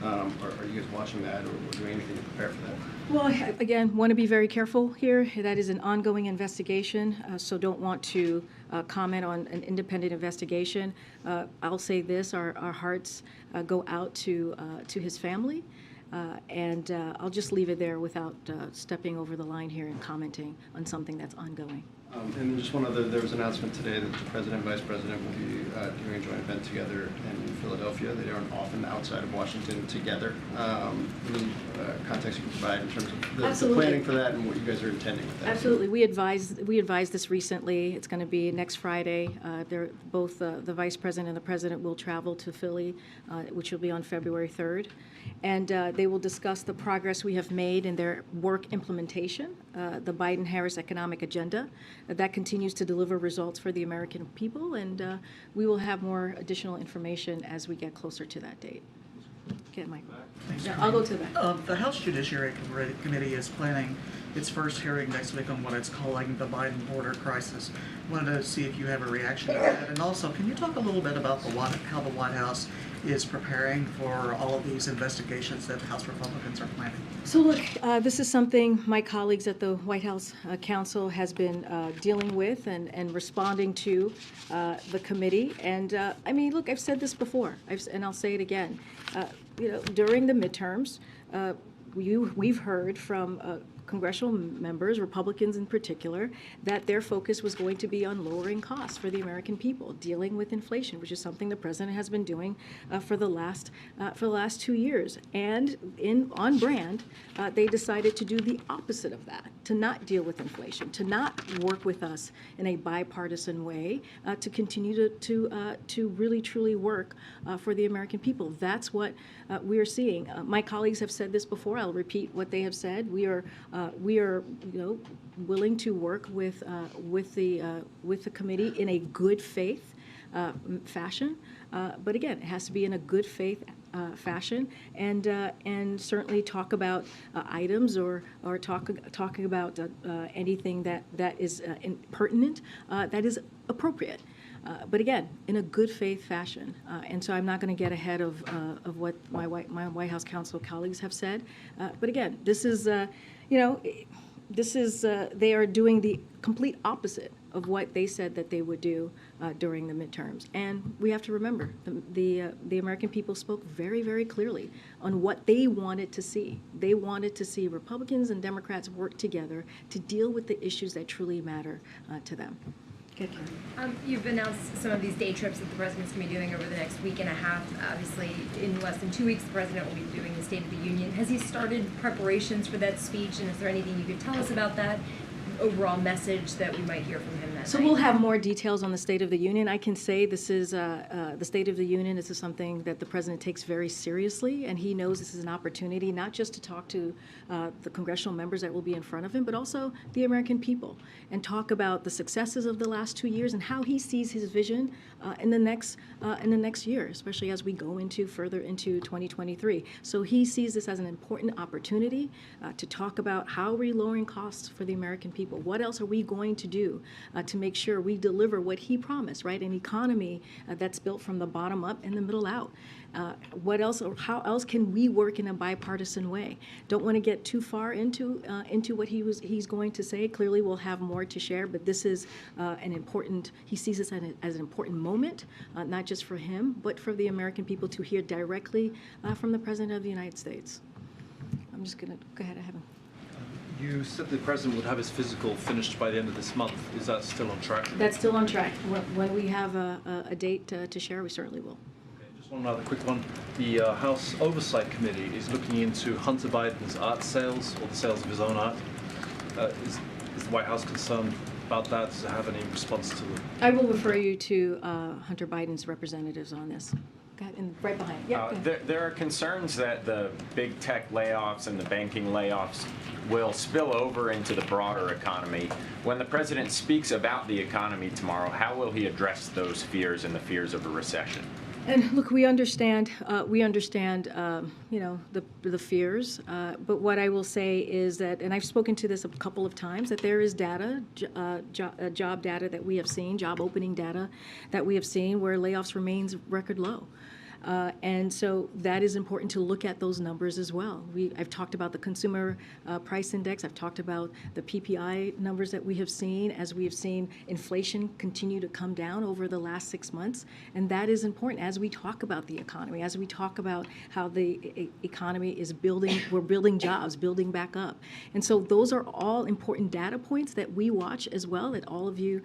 Are you guys watching that or doing anything to prepare for that? Well, again, want to be very careful here. That is an ongoing investigation, so don't want to comment on an independent investigation. I'll say this, our hearts go out to his family, and I'll just leave it there without stepping over the line here and commenting on something that's ongoing. And just one other, there was an announcement today that the President and Vice President will be doing a joint event together in Philadelphia. They aren't often outside of Washington together. Any context you can provide in terms of the planning for that and what you guys are intending with that? Absolutely. We advised this recently. It's going to be next Friday. Both the Vice President and the President will travel to Philly, which will be on February 3rd. And they will discuss the progress we have made in their work implementation, the Biden-Harris economic agenda. That continues to deliver results for the American people, and we will have more additional information as we get closer to that date. Okay, Michael. Thanks, Yeah, I'll go to that. The House Judiciary Committee is planning its first hearing next week on what it's calling the Biden border crisis. Wanted to see if you have a reaction to that, and also, can you talk a little bit about how the White House is preparing for all of these investigations that House Republicans are planning? So look, this is something my colleagues at the White House Council has been dealing with and responding to the committee. And I mean, look, I've said this before, and I'll say it again. During the midterms, we've heard from congressional members, Republicans in particular, that their focus was going to be on lowering costs for the American people, dealing with inflation, which is something the president has been doing for the last 2 years. And on brand, they decided to do the opposite of that, to not deal with inflation, to not work with us in a bipartisan way, to continue to really truly work for the American people. That's what we are seeing. My colleagues have said this before. I'll repeat what they have said. We are willing to work with the committee in a good faith fashion, but again, it has to be in a good faith fashion, and certainly talk about items or talking about anything that is pertinent, that is appropriate. But again, in a good faith fashion. And so I'm not going to get ahead of what my White House Council colleagues have said. But again, this is, they are doing the complete opposite of what they said that they would do during the midterms. And we have to remember, the American people spoke very, very clearly on what they wanted to see. They wanted to see Republicans and Democrats work together to deal with the issues that truly matter to them. You've announced some of these day trips that the president's going to be doing over the next week and a half. Obviously, in less than 2 weeks, the president will be doing the State of the Union. Has he started preparations for that speech, and is there anything you could tell us about that overall message that we might hear from him that So night? we'll have more details on the State of the Union. I can say this is the State of the Union. This is something that the president takes very seriously, and he knows this is an opportunity not just to talk to the congressional members that will be in front of him, but also the American people, and talk about the successes of the last 2 years and how he sees his vision in the next year, especially as we go further into 2023. So he sees this as an important opportunity to talk about how we're lowering costs for the American people. people? What else are we going to do to make sure we deliver what he promised, right? An economy that's built from the bottom up and the middle out. What else, or how else can we work in a bipartisan way? Don't want to get too far into what he's going to say. Clearly, we'll have more to share, but this is an important. He sees this as an important moment, not just for him, but for the American people to hear directly from the President of the United States. I'm just going to go ahead. I haven't. You said the president would have his physical finished by the end of this month. Is that still on track? That's still on track. When we have a date to share, we certainly will. One other quick one. The House Oversight Committee is looking into Hunter Biden's art sales, or the sales of his own art. Is the White House concerned about that? Does it have any response to it? I will refer you to Hunter Biden's representatives on this. Go ahead, and right behind. Yeah, there are concerns that the big tech layoffs and the banking layoffs will spill over into the broader economy. When the president speaks about the economy tomorrow, how will he address those fears and the fears of a recession? And look, we understand, you know, the fears. But what I will say is that, and I've spoken to this a couple of times, that there is data, job data that we have seen, job opening data that we have seen, where layoffs remains record low. And so that is important to look at those numbers as well. I've talked about the consumer price index. I've talked about the PPI numbers that we have seen, as we have seen inflation continue to come down over the last 6 months. And that is important as we talk about the economy, as we talk about how the economy is building, we're building jobs, building back up. And so those are all important data points that we watch as well, that all of you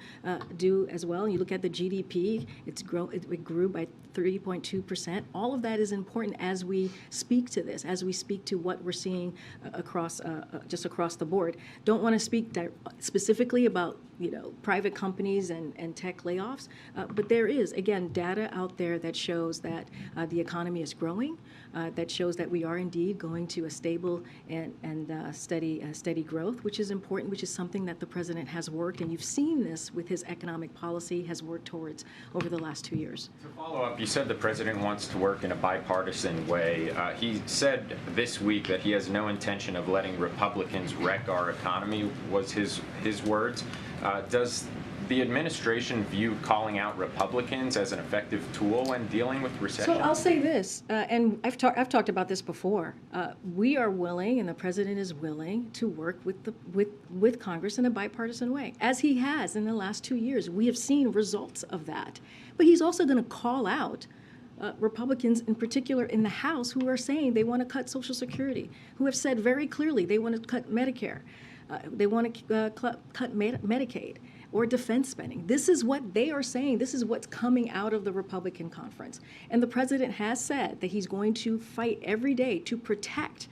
do as well. And you look at the GDP, it grew by 3.2%. All of that is important as we speak to this, as we speak to what we're seeing across, just across the board. Don't want to speak specifically about, you know, private companies and tech layoffs, but there is, again, data out there that shows that the economy is growing, that shows that we are indeed going to a stable and steady growth, which is important, which is something that the president has worked, and you've seen this with his economic policy, has worked towards over the last 2 years. To follow up, you said the president wants to work in a bipartisan way. He said this week that he has no intention of letting Republicans wreck our economy, was his words. Does the administration view calling out Republicans as an effective tool when dealing with recession? So I'll say this, and I've talked about this before. We are willing, and the president is willing, to work with Congress in a bipartisan way, as he has in the last 2 years. We have seen results of that. But he's also going to call out Republicans, in particular in the House, who are saying they want to cut Social Security, who have said very clearly they want to cut Medicare, they want to cut Medicaid, or defense spending. This is what they are saying. This is what's coming out of the Republican conference. And the president has said that he's going to fight every day to protect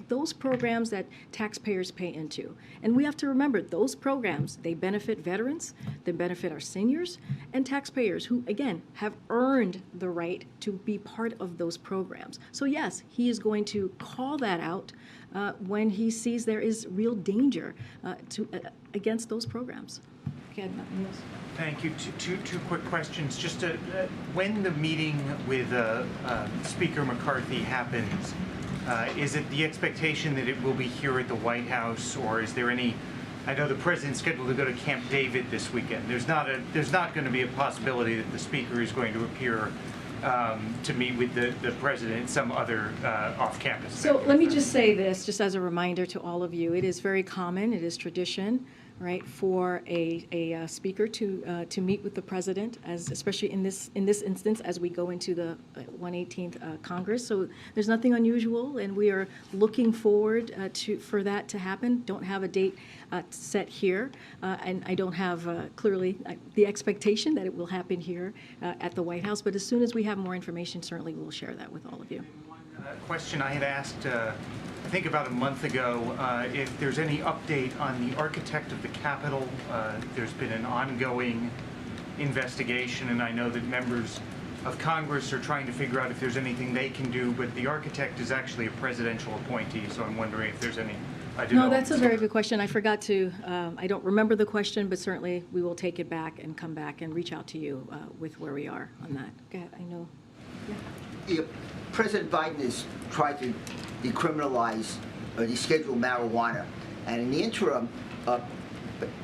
those programs that taxpayers pay into. And we have to remember, those programs, they benefit veterans, they benefit our seniors, and taxpayers who, again, have earned the right to be part of those programs. So yes, he is going to call that out when he sees there is real danger against those programs. Okay, thank you. Two quick questions. Just when the meeting with Speaker McCarthy happens, is it the expectation that it will be here at the White House, or is there any? I know the president's scheduled to go to Camp David this weekend. There's not going to be a possibility that the speaker is going to appear to meet with the president some other off-campus. So let me just say this, just as a reminder to all of you. It is very common. It is tradition, right, for a speaker to meet with the president, especially in this instance, as we go into the 118th Congress. So there's nothing unusual, and we are looking forward for that to happen. Don't have a date set here, and I don't have clearly the expectation that it will happen here at the White House. But as soon as we have more information, certainly we'll share that with all of you. Question I had asked, I think about a month ago, if there's any update on the architect of the Capitol. There's been an ongoing investigation, and I know that members of Congress are trying to figure out if there's anything they can do, but the architect is actually a presidential appointee, so I'm wondering if there's any No, that's a very good question. I forgot to, I don't remember the question, but certainly we will take it back and come back and reach out to you with where we are on that. Go ahead, I know. Yeah. President Biden has tried to decriminalize or deschedule marijuana, and in the interim,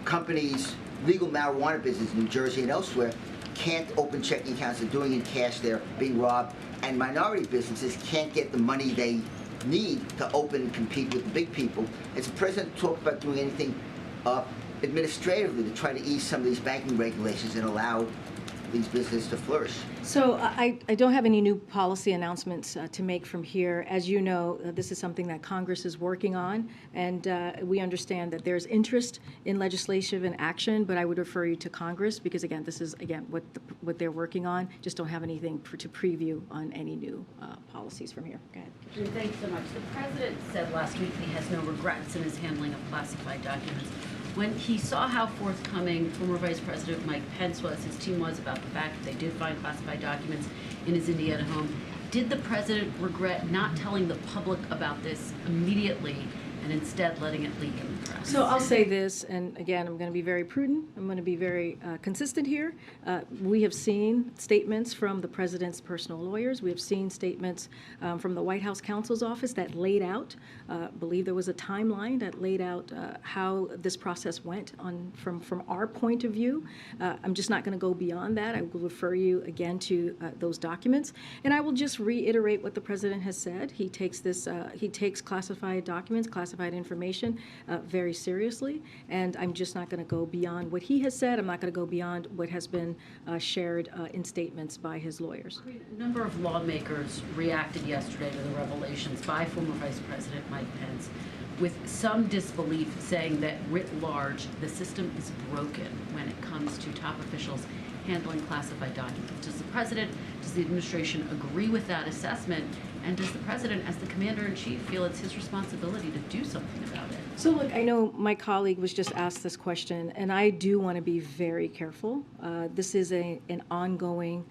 companies, legal marijuana business in New Jersey and elsewhere, can't open checking accounts. They're doing it in cash. They're being robbed. And minority businesses can't get the money they need to open and compete with the big people. Has the president talked about doing anything administratively to try to ease some of these banking regulations and allow these businesses to flourish? So I don't have any new policy announcements to make from here. As you know, this is something that Congress is working on, and we understand that there's interest in legislative and action, but I would refer you to Congress because, again, this is, again, what they're working on. Just don't have anything to preview on any new policies from here. Go ahead. Thanks so much. The president said last week he has no regrets in his handling of classified documents. When he saw how forthcoming former Vice President Mike Pence was, his team was about the fact that they did find classified documents in his Indiana home, did the president regret not telling the public about this immediately and instead letting it leak in the press? So I'll say this, and again, I'm going to be very prudent. I'm going to be very consistent here. We have seen statements from the president's personal lawyers. We have seen statements from the White House counsel's office that laid out, believe there was a timeline that laid out how this process went from our point of view. I'm just not going to go beyond that. I will refer you again to those documents. And I will just reiterate what the president has said. He takes classified documents, classified information very seriously, and I'm just not going to go beyond what he has said. I'm not going to go beyond what has been shared in statements by his lawyers. A number of lawmakers reacted yesterday to the revelations by former Vice President Mike Pence with some disbelief, saying that writ large, the system is broken when it comes to top officials handling classified documents. Does the president, does the administration agree with that assessment? And does the president, as the commander-in-chief, feel it's his responsibility to do something about it? So look, I know my colleague was just asked this question, and I do want to be very careful. This is an ongoing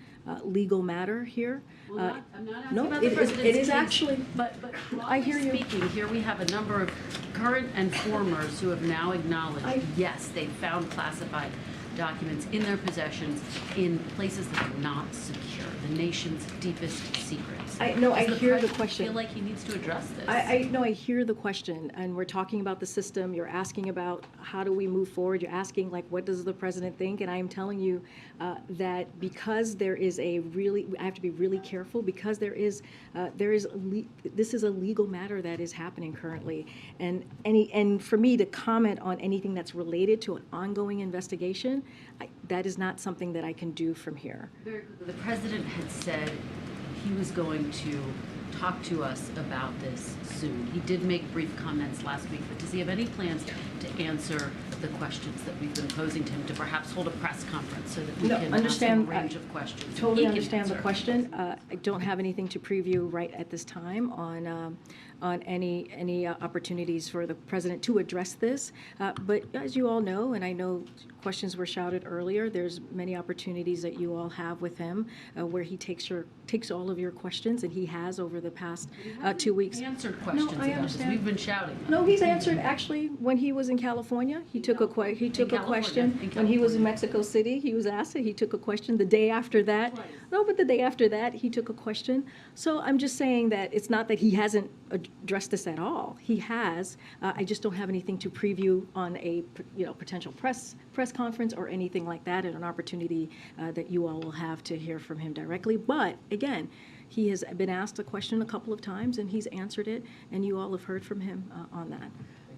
legal matter here. Well, I'm not asking no, about the president's it is case, actually. But I hear you. Speaking, here we have a number of current and formers who have now acknowledged, yes, they found classified documents in their possessions in places that are not secure, the nation's deepest secrets. I hear the question. I feel like he needs to address this. I hear the question, and we're talking about the system. You're asking about how do we move forward. You're asking, like, what does the president think? And I am telling you that because there is I have to be really careful because this is a legal matter that is happening currently, and for me to comment on anything that's related to an ongoing investigation, that is not something that I can do from here. Very quickly, the president had said he was going to talk to us about this soon. He did make brief comments last week, but does he have any plans to answer the questions that we've been posing to him, to perhaps hold a press conference so that we can ask him a range of questions? Totally understand the question. I don't have anything to preview right at this time on any opportunities for the president to address this. But as you all know, and I know questions were shouted earlier, there's many opportunities that you all have with him where he takes all of your questions, and he has over the past 2 weeks. Answered questions I about understand. this. We've been shouting. No, he's answered. Actually, when he was in California, he took a question. When he was in Mexico City, he was asked it. He took a question. The day after that, the day after that, he took a question. So I'm just saying that it's not that he hasn't addressed this at all. He has. I just don't have anything to preview on a potential press conference or anything like that, and an opportunity that you all will have to hear from him directly. But again, he has been asked a question a couple of times, and he's answered it, and you all have heard from him on that.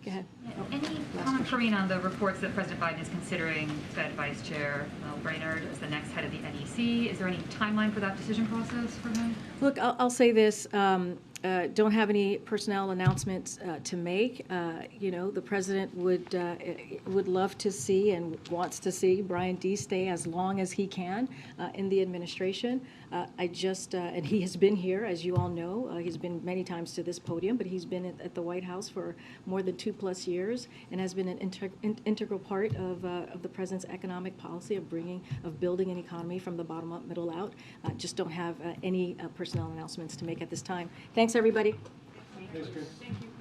Go ahead. Any comment, Karine, on the reports that President Biden is considering Fed Vice Chair Brainard as the next head of the NEC? Is there any timeline for that decision process for him? Look, I'll say this. Don't have any personnel announcements to make. The president would love to see and wants to see Brian D. stay as long as he can in the administration. And he has been here, as you all know. He's been many times to this podium, but he's been at the White House for more than 2+ years and has been an integral part of the president's economic policy of building an economy from the bottom up, middle out. Just don't have any personnel announcements to make at this time. Thanks, everybody. Thank you.